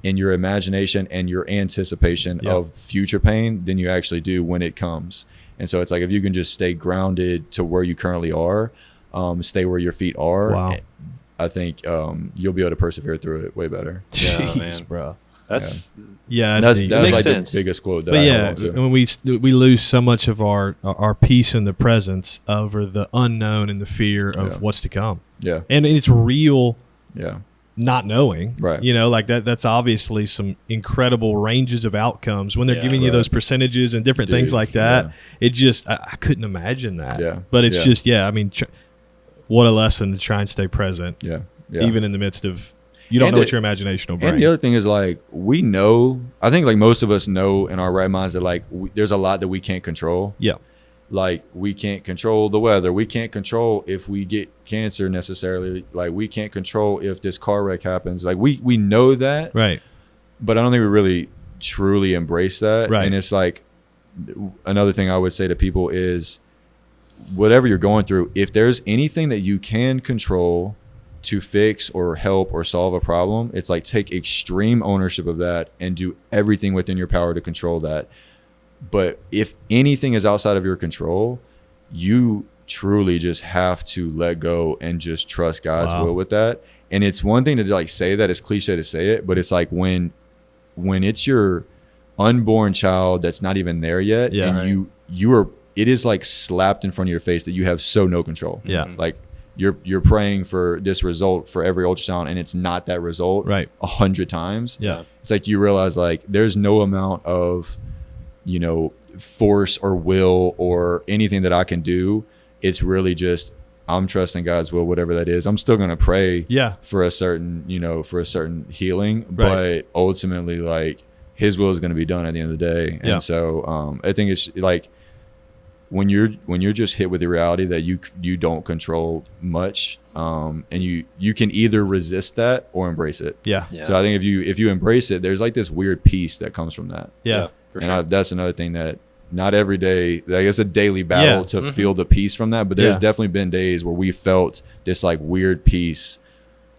in your imagination and your anticipation of future pain than you actually do when it comes. And so it's like, if you can just stay grounded to where you currently are, stay where your feet are, I think you'll be able to persevere through it way better. Jeez, man, bro. That's makes like sense. The biggest quote that but I hold on to. When we lose so much of our peace in the presence over the unknown and the fear of what's to come. And it's real. Not knowing, like that's obviously some incredible ranges of outcomes when they're giving you those percentages and different things like that. It just, I couldn't imagine that. But it's just, I mean, what a lesson to try and stay present. Even in the midst of, you don't know what your imagination will bring. And the other thing is like, we know, I think like most of us know in our right minds that like, there's a lot that we can't control. Like, we can't control the weather. We can't control if we get cancer necessarily. Like, we can't control if this car wreck happens. Like, we know that. But I don't think we really truly embrace that. And it's like, another thing I would say to people is, whatever you're going through, if there's anything that you can control to fix or help or solve a problem, it's like, take extreme ownership of that and do everything within your power to control that. But if anything is outside of your control, you truly just have to let go and just trust God's will with that. And it's one thing to like say that, it's cliche to say it, but it's like when it's your unborn child that's not even there yet, and it is like slapped in front of your face that you have no control. Like you're praying for this result for every ultrasound, and it's not that result 100 times. It's like you realize like there's no amount of, you know, force or will or anything that I can do. It's really just I'm trusting God's will, whatever that is. I'm still going to pray for a certain, you know, for a certain healing, but ultimately like his will is going to be done at the end of the day. And so I think it's like when you're just hit with the reality that you don't control much, and you can either resist that or embrace it. So I think if you embrace it, there's like this weird peace that comes from that. For sure. That's another thing that not every day, I guess, a daily battle to feel the peace from that. But there's definitely been days where we felt this like weird peace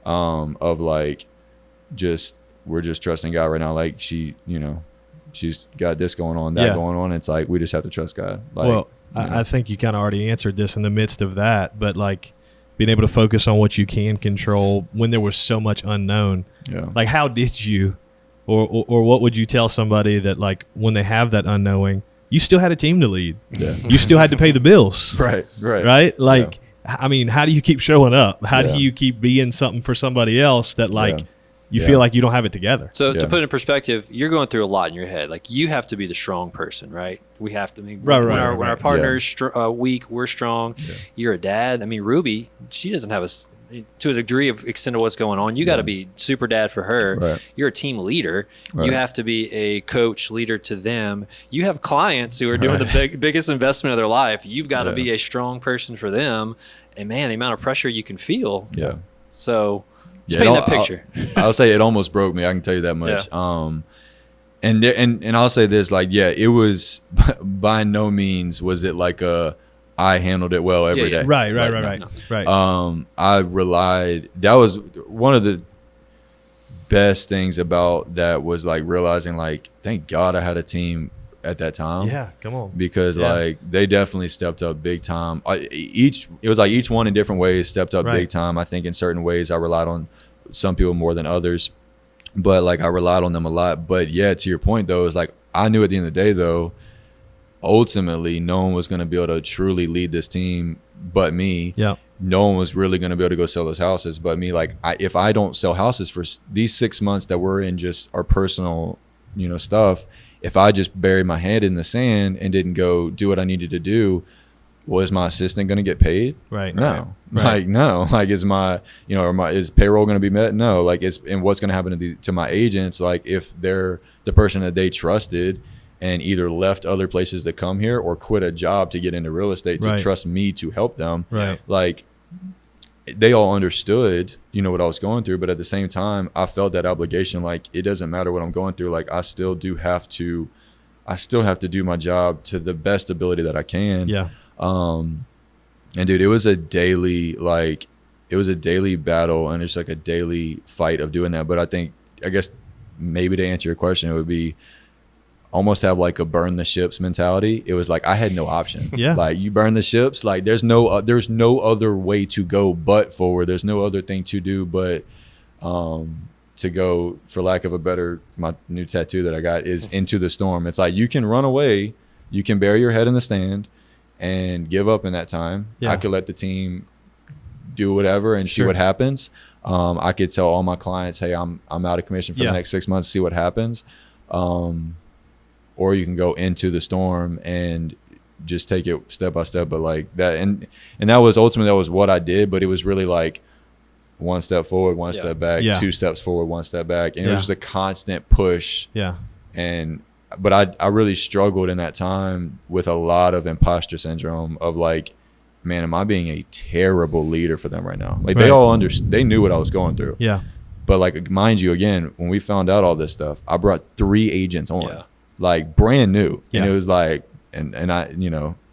of like we're just trusting God right now. Like she's got this going on, that going on. It's like we just have to trust God. Like, well, I think you kind of already answered this in the midst of that, but like being able to focus on what you can control when there was so much unknown. Like how did you, or what would you tell somebody that like when they have that unknowing, you still had a team to lead. You still had to pay the bills. Right. Like, I mean, how do you keep showing up? How do you keep being something for somebody else that like you feel like you don't have it together? So to put it in perspective, you're going through a lot in your head. Like you have to be the strong person, right? We have to. I mean, when our partner's weak, we're strong. You're a dad. I mean, Ruby, she doesn't have to a degree of extent of what's going on. You got to be super dad for her. You're a team leader. You have to be a coach leader to them. You have clients who are doing the biggest investment of their life. You've got to be a strong person for them. And man, the amount of pressure you can feel. So just paint that picture. I'll say it almost broke me. I can tell you that much. And I'll say this, like, it was by no means was it like I handled it well every day. Right. I relied. That was one of the best things about that was like realizing like, thank God I had a team at that time. Come on. Because like they definitely stepped up big time. It was like each one in different ways stepped up big time. I think in certain ways I relied on some people more than others, but like I relied on them a lot. But to your point though, is like I knew at the end of the day though, ultimately no one was going to be able to truly lead this team but me. No one was really going to be able to go sell those houses but me. Like if I don't sell houses for these 6 months that we're in just our personal, stuff, if I just buried my head in the sand and didn't go do what I needed to do, was my assistant going to get paid? No. Like, no. Like, is my, is payroll going to be met? No. Like, and what's going to happen to my agents? Like, if they're the person that they trusted and either left other places to come here or quit a job to get into real estate to trust me to help them. Like, they all understood, what I was going through. But at the same time, I felt that obligation. Like, it doesn't matter what I'm going through. Like, I still have to do my job to the best ability that I can. And dude, it was a daily battle, and it's like a daily fight of doing that. But I guess maybe to answer your question, it would be almost have like a burn the ships mentality. It was like I had no option. Like you burn the ships, like there's no other way to go but forward. There's no other thing to do but to go, for lack of a better, my new tattoo that I got is into the storm. It's like you can run away, you can bury your head in the sand and give up in that time. I could let the team do whatever and see what happens. I could tell all my clients, hey, I'm out of commission for the next 6 months, see what happens. Or you can go into the storm and just take it step by step. But like that, and that was ultimately, that was what I did. But it was really like one step forward, one step back, 2 steps forward, 1 step back. And it was just a constant push. But I really struggled in that time with a lot of imposter syndrome of like, man, am I being a terrible leader for them right now? Like they all they knew what I was going through. But like, mind you, again, when we found out all this stuff, I brought 3 agents on, like brand new. And it was like, and I,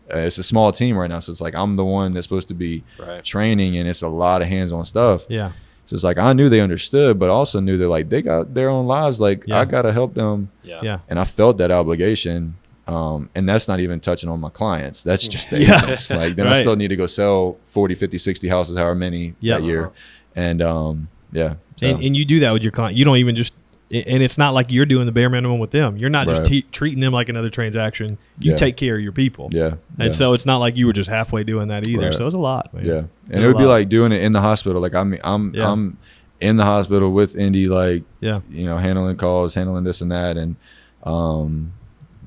it's a small team right now. So it's like, I'm the one that's supposed to be training, and it's a lot of hands-on stuff. So it's like, I knew they understood, but also knew that like they got their own lives. Like I got to help them. And I felt that obligation. And that's not even touching on my clients. That's just the agents. Like then I still need to go sell 40, 50, 60 houses, however many that year. And yeah. So. And you do that with your client. You don't even just, and it's not like you're doing the bare minimum with them. You're not just treating them like another transaction. You take care of your people. Yeah. And so it's not like you were just halfway doing that either. So it's a lot, man. Yeah. And it would be like doing it in the hospital. Like I'm in the hospital with Indy, like, you know, handling calls, handling this and that. And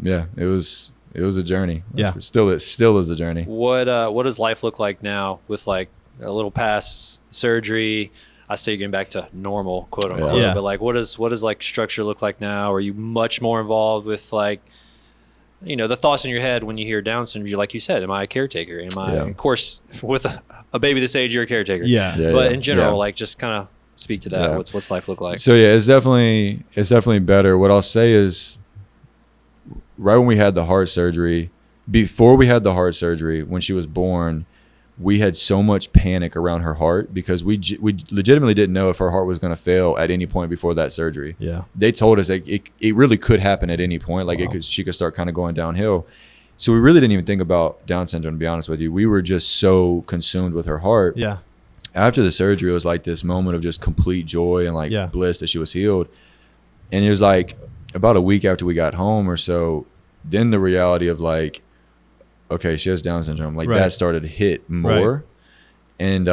it was a journey. Still is a journey. What does life look like now with like a little past surgery? I say you're getting back to normal, quote unquote. But like, what does like structure look like now? Are you much more involved with like, you know, the thoughts in your head when you hear Down syndrome? Like you said, am I a caretaker? Am I, of course, with a baby this age, you're a caretaker. But in general, like just kind of speak to that. What's life look like? So it's definitely better. What I'll say is, right when we had the heart surgery, before we had the heart surgery, when she was born, we had so much panic around her heart because we legitimately didn't know if her heart was going to fail at any point before that surgery. They told us that it really could happen at any point. Like she could start kind of going downhill. So we really didn't even think about Down syndrome, to be honest with you. We were just so consumed with her heart. After the surgery, it was like this moment of just complete joy and like bliss that she was healed. And it was like about a week after we got home or so, then the reality of like, okay, she has Down syndrome. Like that started to hit more. And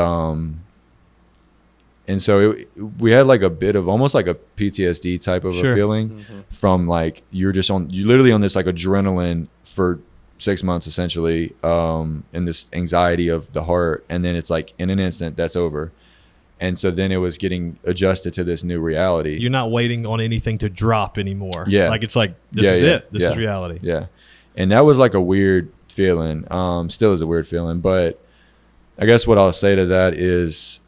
so we had like a bit of almost like a PTSD type of a feeling from like, you're literally on this like adrenaline for 6 months essentially, and this anxiety of the heart. And then it's like in an instant that's over. And so then it was getting adjusted to this new reality. You're not waiting on anything to drop anymore. Like it's like, this is it. This is reality. And that was like a weird feeling. Still is a weird feeling. But I guess what I'll say to that is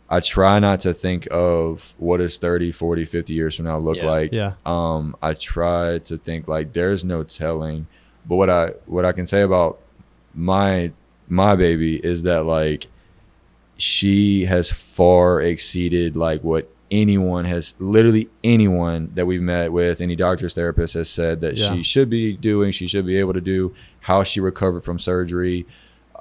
I try not to think of what does 30, 40, 50 years from now look like. I try to think like there's no telling. But what I can say about my baby is that like she has far exceeded like what literally anyone that we've met with, any doctor's therapist has said that she should be able to do, how she recovered from surgery,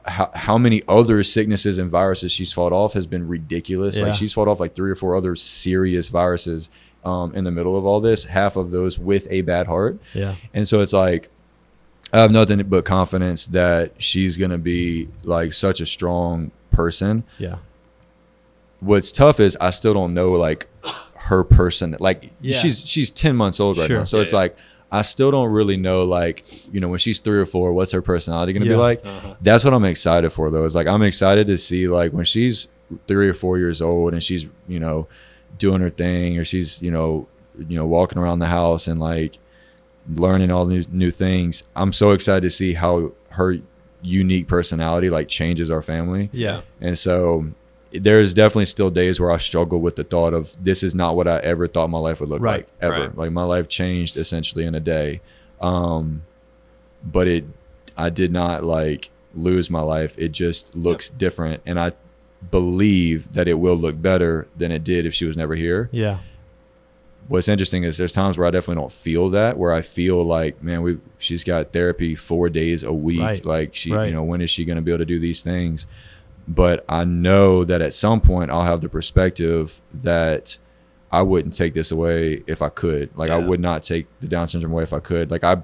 how many other sicknesses and viruses she's fought off has been ridiculous. Like she's fought off like 3 or 4 other serious viruses in the middle of all this, half of those with a bad heart. And so it's like, I have nothing but confidence that she's going to be like such a strong person. What's tough is I still don't know like her person. Like she's 10 months old right now. So it's like, I still don't really know, like, you know, when she's 3 or 4, what's her personality going to be like? That's what I'm excited for though. Is like, I'm excited to see like when she's 3 or 4 years old and she's, you know, doing her thing, or she's, you know, walking around the house and like learning all new things. I'm so excited to see how her unique personality like changes our family. And so there's definitely still days where I struggle with the thought of this is not what I ever thought my life would look like ever. Like my life changed essentially in a day. But I did not like lose my life. It just looks different. And I believe that it will look better than it did if she was never here. What's interesting is there's times where I definitely don't feel that, where I feel like, man, she's got therapy 4 days a week. Like she, you know, when is she going to be able to do these things? But I know that at some point I'll have the perspective that I wouldn't take this away if I could. Like I would not take the Down syndrome away if I could. Like I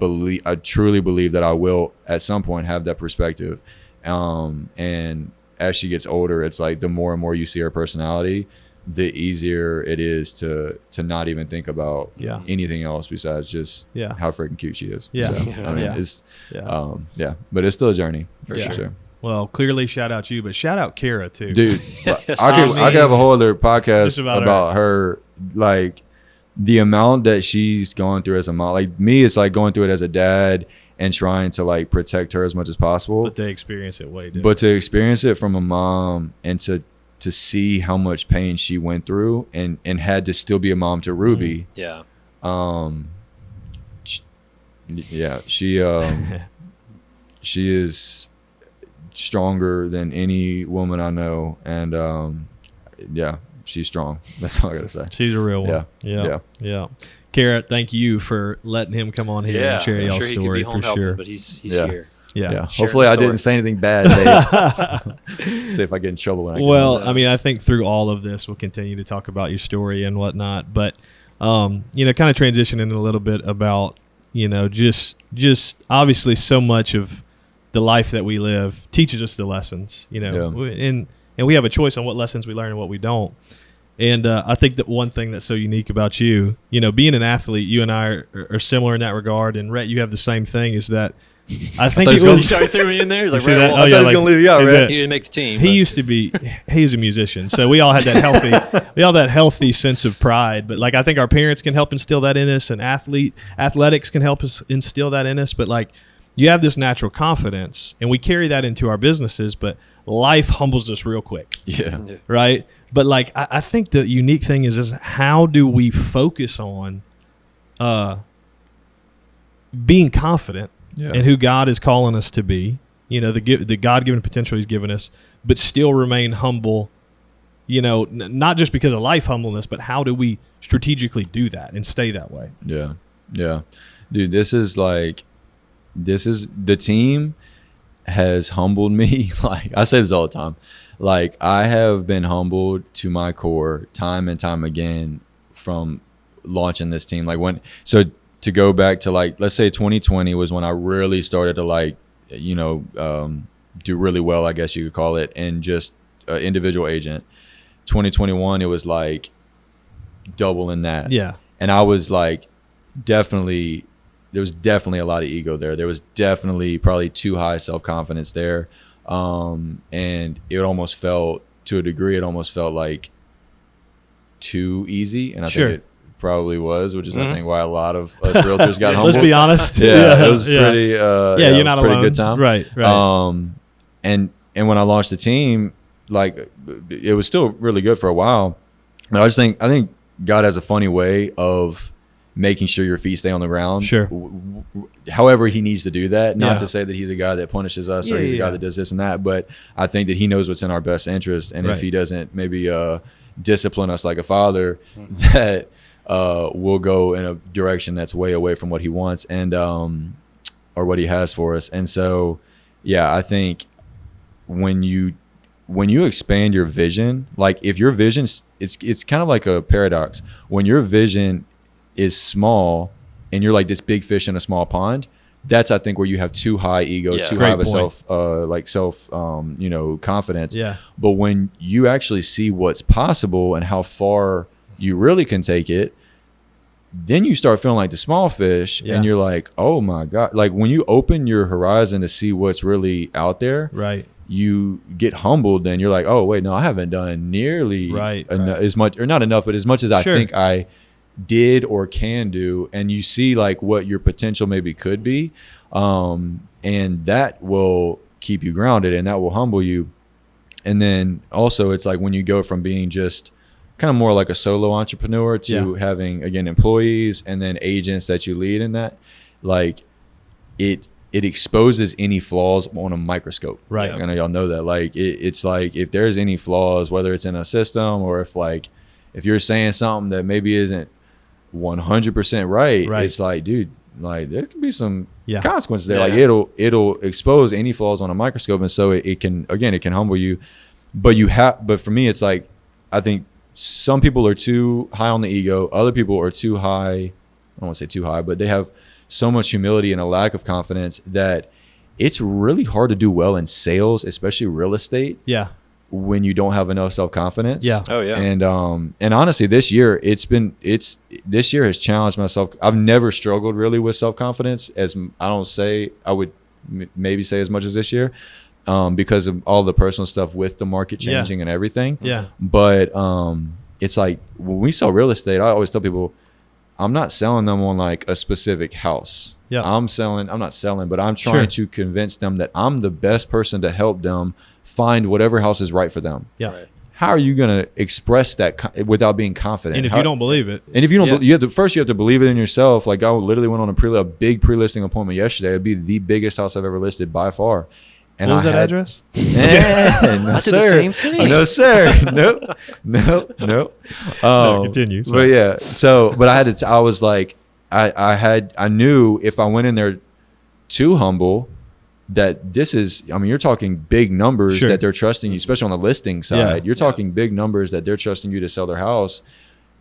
truly believe that I will at some point have that perspective. And as she gets older, it's like the more and more you see her personality, the easier it is to not even think about anything else besides just how freaking cute she is. So, I mean, it's but it's still a journey for sure. Well, clearly shout out you, but shout out Kara too. Dude, I could have a whole other podcast about her. Like the amount that she's gone through as a mom. Like me, it's like going through it as a dad and trying to like protect her as much as possible. But they experience it way different. But to experience it from a mom and to see how much pain she went through and had to still be a mom to Ruby. She is stronger than any woman I know, and she's strong. That's all I gotta say. She's a real one. Yeah. Garrett, thank you for letting him come on here and share y'all's story. He could be home for helping, but he's here. Yeah. Hopefully I didn't say anything bad. See if I get in trouble when I get Well, I mean, I think through all of this, we'll continue to talk about your story and whatnot. But, kind of transitioning a little bit about, just obviously so much of the life that we live teaches us the lessons, and we have a choice on what lessons we learn and what we don't. And I think that one thing that's so unique about you, being an athlete, you and I are similar in that regard. And Rhett, you have the same thing, is that I think it was. He threw me in there. He's like, I thought he was going to leave you out, Rhett. He didn't make the team. He's a musician. So we all had that healthy sense of pride. But I think our parents can help instill that in us, and athletics can help us instill that in us. But you have this natural confidence, and we carry that into our businesses, but life humbles us real quick. Yeah. Right? But I think the unique thing is how do we focus on being confident in who God is calling us to be, the God-given potential he's given us, but still remain humble, not just because of life humbleness, but how do we strategically do that and stay that way? Yeah. Yeah. Dude, the team has humbled me. I say this all the time. I have been humbled to my core time and time again from launching this team. To go back to let's say 2020 was when I really started to do really well, I guess you could call it, and just individual agent. 2021, it was doubling that. Yeah. And I was definitely, there was definitely a lot of ego there. There was definitely probably too high self-confidence there. And it almost felt, to a degree, too easy. And I think it probably was, which is I think why a lot of us realtors got humbled. Let's be honest. It was pretty. You're not pretty alone. Good time. Right. And when I launched the team, it was still really good for a while. But I think God has a funny way of making sure your feet stay on the ground. Sure. However he needs to do that. Not to say that he's a guy that punishes us or he's a guy that does this and that, but I think that he knows what's in our best interest. And if he doesn't maybe discipline us like a father, that we'll go in a direction that's way away from what he wants and or what he has for us. And so, I think when you expand your vision, if your vision, it's kind of like a paradox. When your vision is small and you're this big fish in a small pond, that's I think where you have too high ego, too high of a self confidence. Yeah. But when you actually see what's possible and how far you really can take it, then you start feeling like the small fish and you're like, oh my God. When you open your horizon to see what's really out there, you get humbled and you're like, oh wait, no, I haven't done nearly as much, or not enough, but as much as I think I did or can do. And you see what your potential maybe could be. And that will keep you grounded and that will humble you. And then also it's when you go from being just kind of more like a solo entrepreneur to having, again, employees and then agents that you lead in that, it exposes any flaws on a microscope. Right. I know y'all know that. It's if there's any flaws, whether it's in a system or if you're saying something that maybe isn't 100% right, it's dude, there could be some consequences there. It'll expose any flaws on a microscope. And so it can humble you, but for me, it's I think some people are too high on the ego. Other people are too high. I don't want to say too high, but they have so much humility and a lack of confidence that it's really hard to do well in sales, especially real estate. Yeah. When you don't have enough self-confidence. Yeah. Oh yeah. And honestly, this year this year has challenged myself. I've never struggled really with self-confidence I would maybe say as much as this year, because of all the personal stuff with the market changing and everything. Yeah. But it's when we sell real estate, I always tell people, I'm not selling them on a specific house. Yeah. I'm not selling, but I'm trying to convince them that I'm the best person to help them find whatever house is right for them. Yeah. Right. How are you going to express that without being confident? And if you don't believe it. And if you don't, you have to believe it in yourself. I literally went on a big pre-listing appointment yesterday. It'd be the biggest house I've ever listed by far. And what was I that had, address? No, I did the same thing. No, sir. Nope. No, continue. But yeah, but I had to, I was like, I knew if I went in there too humble, that this is, I mean, you're talking big numbers that they're trusting you, especially on the listing side. You're talking big numbers that they're trusting you to sell their house.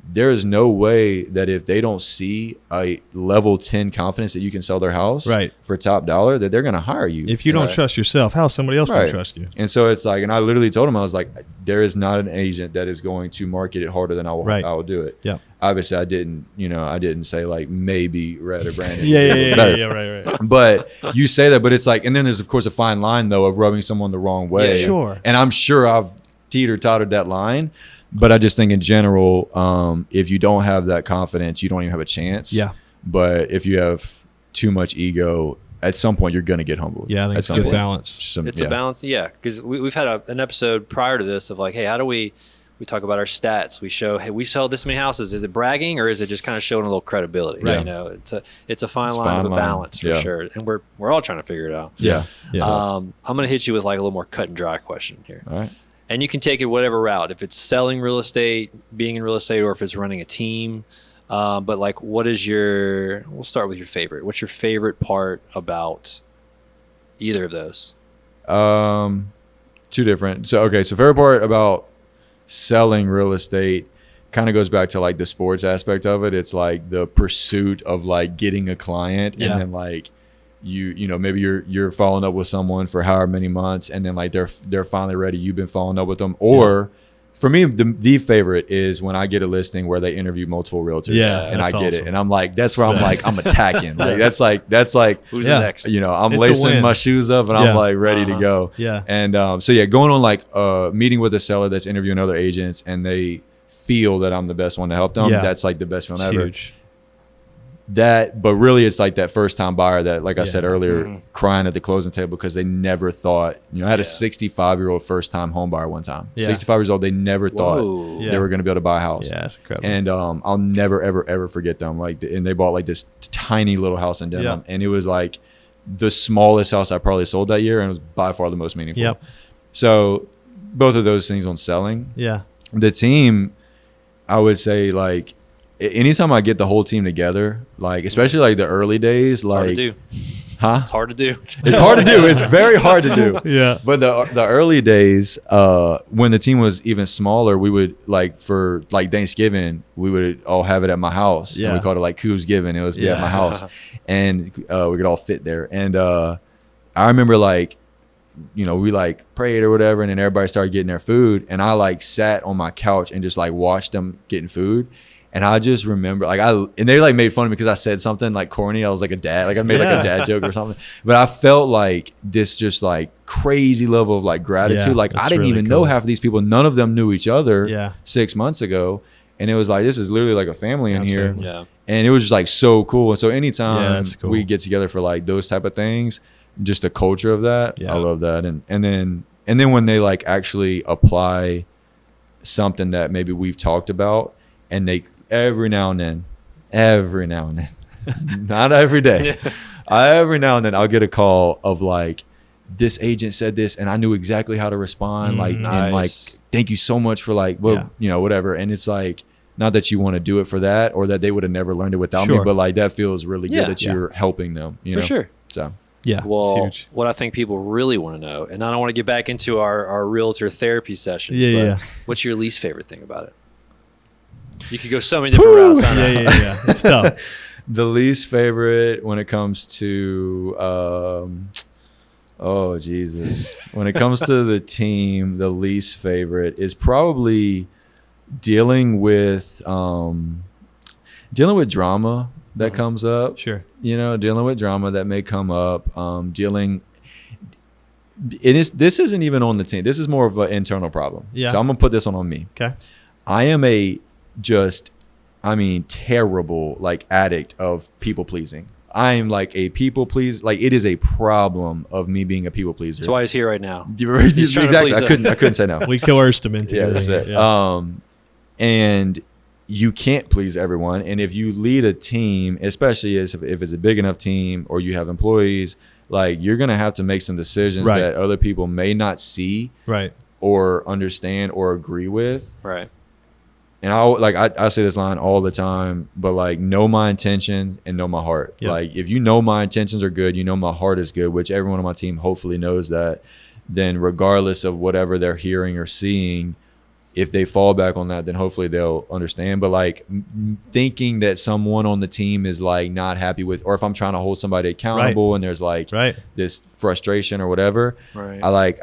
There is no way that if they don't see a level 10 confidence that you can sell their house for top dollar, that they're going to hire you. If you don't trust yourself, how is somebody else going to trust you? And so it's like, and I literally told him, I was like, there is not an agent that is going to market it harder than I will do it. Yeah. Obviously I didn't say like maybe Red or Brandon. Right. But you say that, but it's like, and then there's of course a fine line though of rubbing someone the wrong way. Yeah, sure. And I'm sure I've teeter-tottered that line. But I just think in general, if you don't have that confidence, you don't even have a chance. Yeah. But if you have too much ego, at some point you're going to get humbled. Yeah, I think it's a good balance. It's a balance, because we've had an episode prior to this of like, hey, how do we talk about our stats? We show, hey, we sell this many houses. Is it bragging or is it just kind of showing a little credibility? Right. You know, it's a fine line of a balance for sure, and we're all trying to figure it out. Yeah. I'm going to hit you with like a little more cut and dry question here. All right. And you can take it whatever route, if it's selling real estate, being in real estate, or if it's running a team. But like, we'll start with your favorite. What's your favorite part about either of those? Two different. So favorite part about selling real estate kind of goes back to like the sports aspect of it. It's like the pursuit of like getting a client and then like, you know, maybe you're following up with someone for however many months, and then like they're finally ready. You've been following up with them. Or for me, the favorite is when I get a listing where they interview multiple realtors, and I get it, and I'm like, that's where I'm like, I'm attacking. Like that's like who's next? You know, I'm lacing my shoes up and I'm like ready to go. Yeah. And going on like meeting with a seller that's interviewing other agents and they feel that I'm the best one to help them. That's like the best feeling ever. Huge. But really it's like that first time buyer that, like I said earlier, crying at the closing table because they never thought, you know, I had a 65-year-old first time home buyer one time. 65 years old, they never thought they were going to be able to buy a house. Yeah, that's incredible. And I'll never ever forget them. Like, and they bought like this tiny little house in Denham, and it was like the smallest house I probably sold that year, and it was by far the most meaningful. So both of those things on selling. The team, I would say, like, anytime I get the whole team together, like especially like the early days, like it's hard to do. It's hard to do. It's very hard to do. Yeah. But the early days, when the team was even smaller, we would like for like Thanksgiving, we would all have it at my house. And we called it like Couv's Giving. It was at my house, and we could all fit there. And I remember like, you know, we like prayed or whatever, and then everybody started getting their food, and I like sat on my couch and just like watched them getting food. And I just remember, like, and they like made fun of me because I said something like corny. I was like a dad, like I made like a dad joke or something. But I felt like this just like crazy level of like gratitude. Like I didn't really even know half of these people. None of them knew each other 6 months ago. And it was like, this is literally like a family in here. Yeah. And it was just like so cool. And so anytime we get together for like those type of things, just the culture of that, I love that. And then when they like actually apply something that maybe we've talked about, and they every now and then, not every day, every now and then I'll get a call of like, this agent said this and I knew exactly how to respond. Like, nice. And like, thank you so much for like, well, you know, whatever. And it's like, not that you want to do it for that or that they would have never learned it without me, but like that feels really good that you're helping them, you know? For sure. So. Yeah. Well, what I think people really want to know, and I don't want to get back into our realtor therapy sessions, but what's your least favorite thing about it? You could go so many different routes. Yeah. It's tough. The least favorite when it comes to, oh Jesus, when it comes to the team, the least favorite is probably dealing with drama that comes up. Sure. You know, dealing with drama that may come up. This isn't even on the team. This is more of an internal problem. Yeah. So I'm gonna put this on me. Okay. I am terrible like addict of people pleasing. I am like a people pleaser. Like it is a problem of me being a people pleaser. That's why he's here right now. Exactly. I couldn't say no. We coerced him into that's it. Yeah. And you can't please everyone. And if you lead a team, especially if it's a big enough team or you have employees, like you're going to have to make some decisions that other people may not see or understand or agree with. Right. And I say this line all the time, but like know my intentions and know my heart. Yep. Like if you know my intentions are good, you know my heart is good, which everyone on my team hopefully knows that, then regardless of whatever they're hearing or seeing, if they fall back on that, then hopefully they'll understand. But like thinking that someone on the team is like not happy with, or if I'm trying to hold somebody accountable and there's like this frustration or whatever, I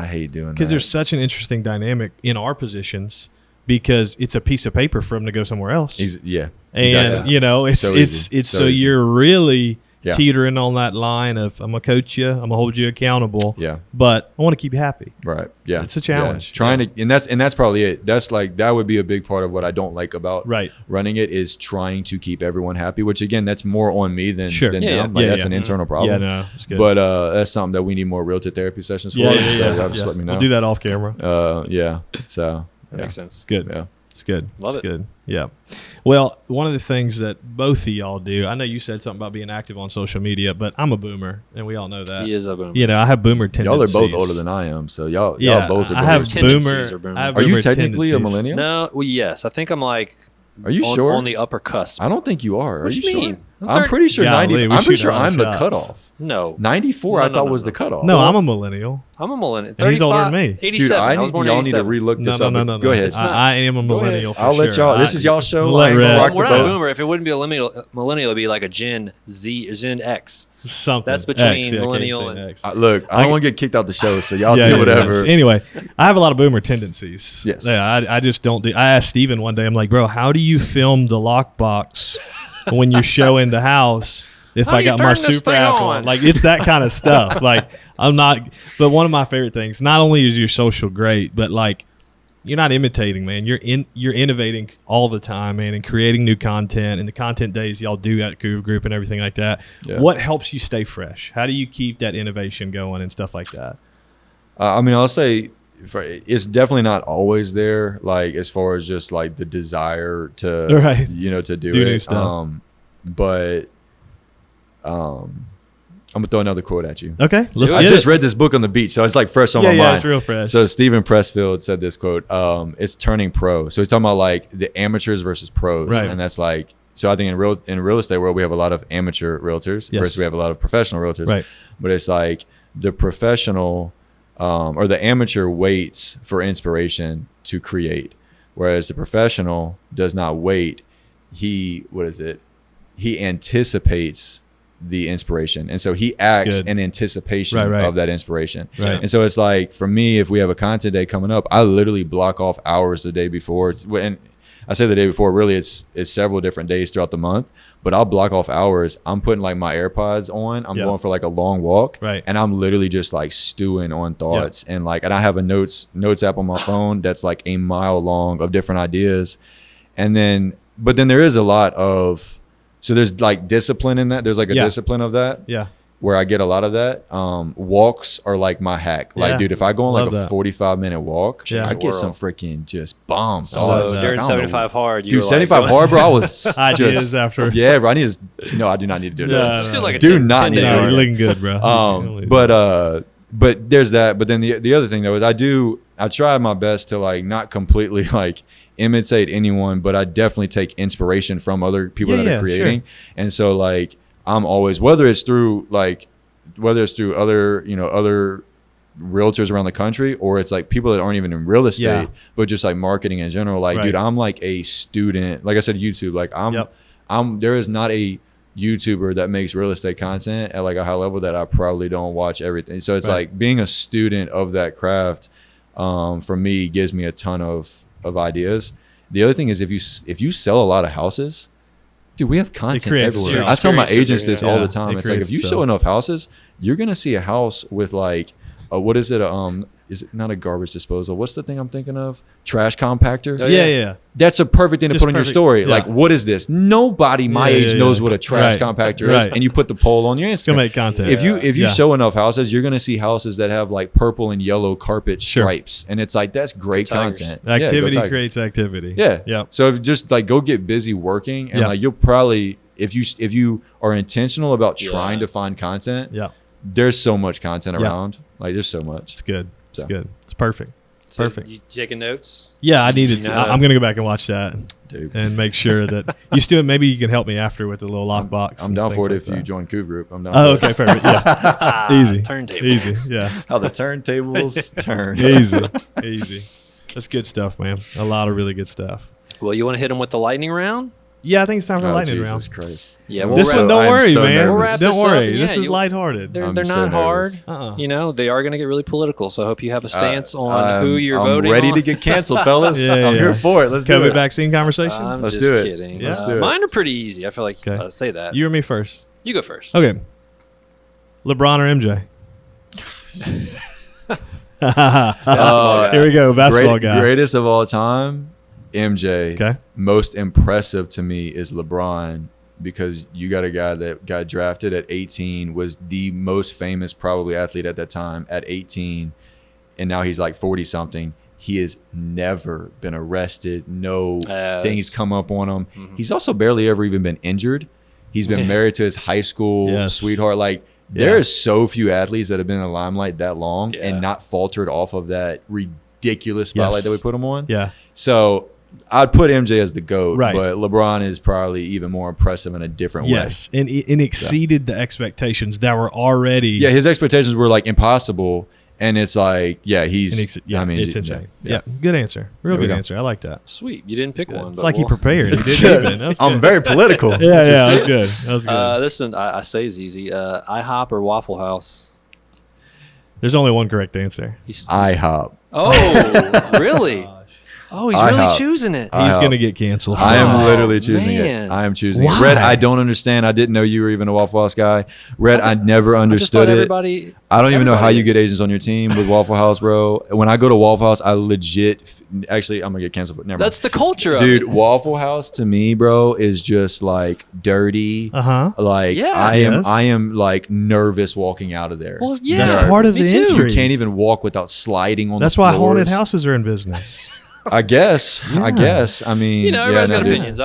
hate doing that. Because there's such an interesting dynamic in our positions because it's a piece of paper for them to go somewhere else. And exactly. You know, so you're really teetering on that line of I'm gonna coach you, I'm gonna hold you accountable. Yeah. But I want to keep you happy. Right. Yeah. It's a challenge. Trying to, and that's probably it. That's like that would be a big part of what I don't like about running it is trying to keep everyone happy. Which again, that's more on me than them. Like that's an internal problem. Yeah, no, it's good. But that's something that we need more realtor therapy sessions for. Just let me know. We'll do that off camera. So that makes sense. It's good. Yeah. It's good. Love it's it. Good. Yeah. Well, one of the things that both of y'all do, I know you said something about being active on social media, but I'm a boomer, and we all know that. He is a boomer. You know, I have boomer tendencies. Y'all are both older than I am, so y'all both are. I have boomers. boomer. Are you technically a millennial? No. Well, yes. I think I'm like. Are you sure? On the upper cusp. I don't think you are. What do you mean? I'm pretty sure 90. I'm pretty sure I'm the cutoff. No. 94 I thought was the cutoff. No, I'm a millennial. I'm a millennial. And he's older than me. 87. Dude, I was born in y'all 87. need to relook this up. No. Go ahead. I am a millennial for I'll let sure. y'all. This is y'all show. We're not a boomer. If it wouldn't be a millennial, it'd be like a Gen Z or Gen X. Something. That's between millennial and X. Look, I don't want to get kicked out the show, so y'all do whatever. Anyway, I have a lot of boomer tendencies. Yes. Yeah, I just don't do. I asked Stephen one day, I'm like, bro, how do you film the lockbox when you're showing the house? If I got my super app on, like it's that kind of stuff. Like I'm not, but one of my favorite things, not only is your social great, but like you're not imitating, man. You're innovating all the time, man, and creating new content. And the content days y'all do at Couv Group and everything like that. Yeah. What helps you stay fresh? How do you keep that innovation going and stuff like that? I mean, I'll say it's definitely not always there. Like as far as just like the desire to, to do it. New stuff. But I'm gonna throw another quote at you. Okay, I just read this book on the beach, so it's like fresh on my mind. Yeah, it's real fresh. So Stephen Pressfield said this quote. It's turning pro. So he's talking about like the amateurs versus pros, and that's like. So I think in real estate world we have a lot of amateur realtors versus we have a lot of professional realtors. Right. But it's like the professional or the amateur waits for inspiration to create, whereas the professional does not wait. He anticipates the inspiration, and so he acts in anticipation of that inspiration. And so it's like for me, if we have a content day coming up, I literally block off hours the day before. And I say the day before, really it's several different days throughout the month, but I'll block off hours. I'm putting like my AirPods on, I'm going for like a long walk, and I'm literally just like stewing on thoughts. And I have a notes app on my phone that's like a mile long of different ideas. But then there is a lot of, so there's like discipline in that. There's like a discipline of that. Yeah. Where I get a lot of that. Walks are like my hack. Like, dude, if I go on like a 45-minute walk, I get some freaking just bomb thoughts. So during 75 hard, dude, 75 hard, bro. I was ideas after. Yeah, bro. I do not need to do that. Just do like a 10 day. You're looking good, bro. But there's that. But then the other thing though is I try my best to like not completely like imitate anyone, but I definitely take inspiration from other people that are creating. Sure. And so like I'm always, whether it's through other other realtors around the country, or it's like people that aren't even in real estate, but just like marketing in general. Like, dude, I'm like a student. Like I said, YouTube. Like there is not a YouTuber that makes real estate content at like a high level that I probably don't watch everything. So it's like being a student of that craft for me gives me a ton of ideas. The other thing is if you sell a lot of houses, dude, we have content everywhere. I tell my agents this all the time. It's like if you show enough houses, you're gonna see a house with like what is it? is it not a garbage disposal? What's the thing I'm thinking of? Trash compactor. Oh, Yeah. That's a perfect thing to put on your story. Yeah. Like, what is this? Nobody my age knows what a trash compactor is, and you put the poll on your Instagram. It's gonna make content. If you show enough houses, you're gonna see houses that have like purple and yellow carpet stripes, and it's like that's great content. Activity creates activity. Yeah. So just like go get busy working, and like you'll probably if you are intentional about trying to find content. Yeah. There's so much content around. Like there's so much. It's good. It's good. It's perfect. So Perfect. You taking notes? Yeah, I needed to. I'm going to go back and watch that. Dude. And make sure that you still, maybe you can help me after with the little lockbox. I'm down for it if you join Couv Group. I'm down for it. Okay, perfect. Yeah. Easy. Turntables. Easy. Yeah. How the turntables turn. Easy. That's good stuff, man. A lot of really good stuff. Well, you want to hit them with the lightning round? Yeah, I think it's time for lightning round. Jesus Christ. Yeah, this one, don't worry, man. We'll wrap don't this worry. up. This is lighthearted. They're not hard. You know, they are going to get really political. So I hope you have a stance on who you're voting on. I'm ready to get canceled, fellas. I'm here for it. Let's do COVID it. vaccine conversation? Let's just do it. Kidding. Let's do it. Mine are pretty easy. I feel like say that. You or me first? You go first. Okay. LeBron or MJ? Here we go. Basketball guy. Greatest of all time, MJ. Okay. Most impressive to me is LeBron, because you got a guy that got drafted at 18, was the most famous probably athlete at that time at 18, and now he's like 40 something. He has never been arrested. No things come up on him. Mm-hmm. He's also barely ever even been injured. He's been married to his high school sweetheart. Like there are so few athletes that have been in the limelight that long and not faltered off of that ridiculous spotlight that we put him on. Yeah. So I'd put MJ as the GOAT, right. but LeBron is probably even more impressive in a different way. Yes, and exceeded the expectations that were already. Yeah, his expectations were like impossible, and it's like, he's. I mean, it's insane. Yeah, good answer. Real good answer. I like that. Sweet. You didn't pick one. It's like he prepared. He didn't even. I'm very political. Yeah, that was good. That was good. This one I say is easy. IHOP or Waffle House? There's only one correct answer. IHOP. Oh, really? Oh, he's really choosing it. He's going to get canceled. I am literally choosing it. I am choosing it. Red, I don't understand. I didn't know you were even a Waffle House guy. Red, I never understood it. I don't even know how you get Asians on your team with Waffle House, bro. When I go to Waffle House, I legit, actually, I'm going to get canceled. Never mind. That's the culture of Dude, it. Waffle House to me, bro, is just like dirty. Like I am like nervous walking out of there. Well, yeah. That's part of the injury. You can't even walk without sliding on That's the floors. That's why haunted houses are in business. I guess. I mean, everybody's got opinions.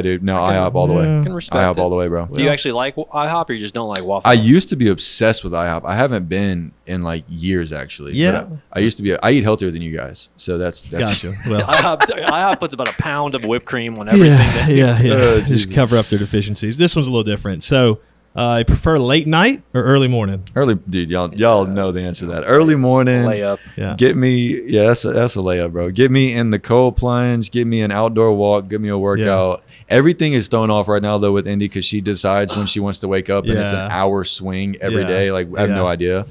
Dude. No, IHOP all the way. Can respect IHOP all the way, bro. Do you actually like IHOP, or you just don't like Waffle I House? used to be obsessed with IHOP. I haven't been in like years, actually. Yeah. But I used to be. I eat healthier than you guys, so that's gotcha. Well, IHOP puts about a pound of whipped cream on everything. Just cover up their deficiencies. This one's a little different. So, I prefer late night or early morning. Dude, y'all know the answer to that. Early morning layup. Yeah. Get me. Yeah, that's a layup, bro. Get me in the cold plunge. Get me an outdoor walk. Give me a workout. Yeah. Everything is thrown off right now though with Indy because she decides when she wants to wake up and it's an hour swing every day. Like I have no idea.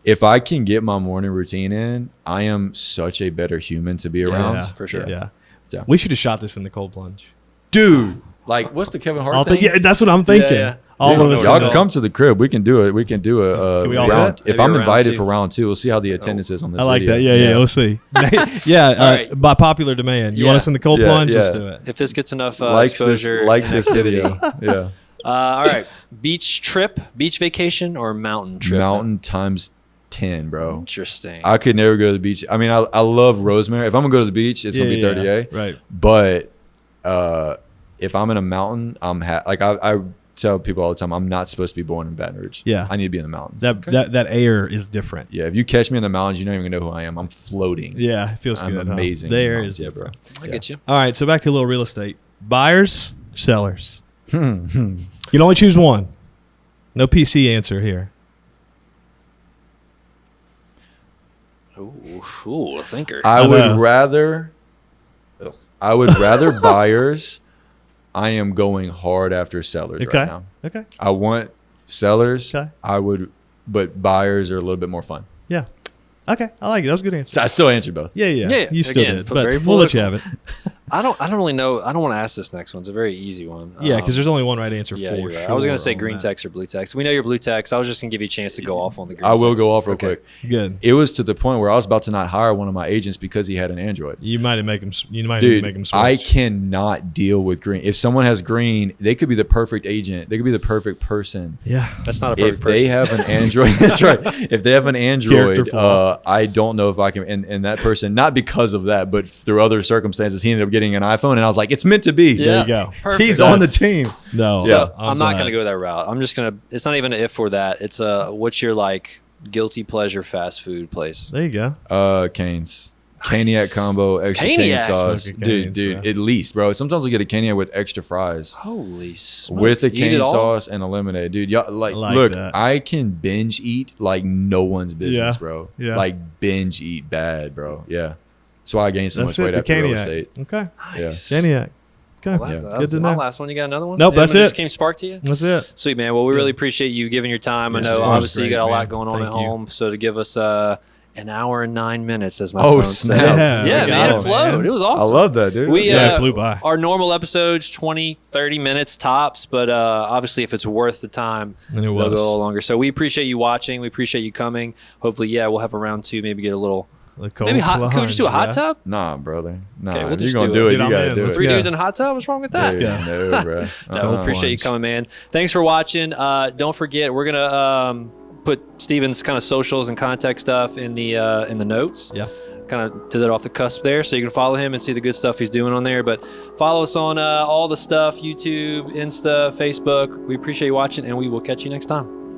If I can get my morning routine in, I am such a better human to be around. Yeah, for sure. Yeah. We should have shot this in the cold plunge. Dude, like what's the Kevin Hart thing? Yeah, that's what I'm thinking. Yeah. All of us. Y'all can come to the crib. We can do it. We can do a round. If I'm invited for round 2, we'll see how the attendance is on this. I like video. that. Yeah. We'll see. By popular demand, you want us in the cold plunge? Let's do it. If this gets enough exposure, this video. Yeah. All right. Beach trip, beach vacation, or mountain trip? Mountain times 10, bro. Interesting. I could never go to the beach. I mean, I love Rosemary. If I'm gonna go to the beach, it's gonna be 30A. Right. But if I'm in a mountain, I tell people all the time, I'm not supposed to be born in Baton Rouge. Yeah. I need to be in the mountains. That air is different. Yeah. If you catch me in the mountains, you're not even gonna know who I am. I'm floating. Yeah. It feels good. Amazing. The air is bro. I get you. All right. So back to a little real estate. Buyers, sellers. You can only choose one. No PC answer here. Ooh, a thinker. I would rather buyers. I am going hard after sellers right now. Okay. I want sellers. Okay. But buyers are a little bit more fun. Yeah. Okay. I like it. That was a good answer. I still answered both. Yeah. You still Again, did. But very we'll let you have it. I don't really know. I don't want to ask this next one. It's a very easy one. Yeah, because there's only one right answer yeah, for you're right. sure. I was going to say green text or blue text. We know you're blue text. I was just going to give you a chance to go off on the green I will text. go off real quick. Good. It was to the point where I was about to not hire one of my agents because he had an Android. You might make him. You might Dude, make him switch. I cannot deal with green. If someone has green, they could be the perfect agent. They could be the perfect person. Yeah, that's not a perfect If person. they have an Android, that's right. If they have an Android, Character flaw. I don't know if I can. And that person, not because of that, but through other circumstances, he ended up getting an iPhone, and I was like, it's meant to be. There you go. Perfect. He's on the team. No, So yeah, I'm not going to go that route. I'm just going to. It's not even an if or that. It's what's your like guilty pleasure fast food place? There you go. Cane's. Caniac combo, extra cane Caniac. sauce. Smoking Dude, canes, bro. at least, bro. Sometimes I get a caniac with extra fries. Holy smoke. With a Eat it cane all? sauce and a lemonade. Dude, y'all, like look, that. I can binge eat like no one's business, Yeah. bro. Yeah. Like binge eat bad, bro. Yeah. That's why I gained so That's much weight it. The after real Caniac. estate. Okay. Nice. Caniac. Okay. Well, Yeah. that Good was to my know. last one. You got another one? Nope, that's Anyone just it. came spark to you? That's it. Sweet, man. Well, we really appreciate you giving your time. This I know was obviously you great, got a lot man. going on Thank at you. home. So to give us an hour and 9 minutes, as my Oh, phone snap. says. Yeah, Yeah, we man, got it it, flowed. man. It was I awesome. love that, dude. We, Yeah, it flew by. Our normal episodes, 20, 30 minutes tops. But obviously, if it's worth the time, And it they'll was. go a little longer. So we appreciate you watching. We appreciate you coming. Hopefully, yeah, we'll have a round two. Maybe get a little. Maybe hot. Can we just do a hot tub? Nah, brother. Nah, Okay, we'll if you're just going to do do it. it, Dude, you I'm got to in. do Let's it. go. Dudes in a hot tub? What's wrong with that? Dude, no, bro. No, we appreciate you coming, man. Thanks for watching. Don't forget, we're gonna put Steven's kind of socials and contact stuff in the notes. Yeah. Kind of did that off the cusp there, so you can follow him and see the good stuff he's doing on there. But follow us on all the stuff: YouTube, Insta, Facebook. We appreciate you watching, and we will catch you next time.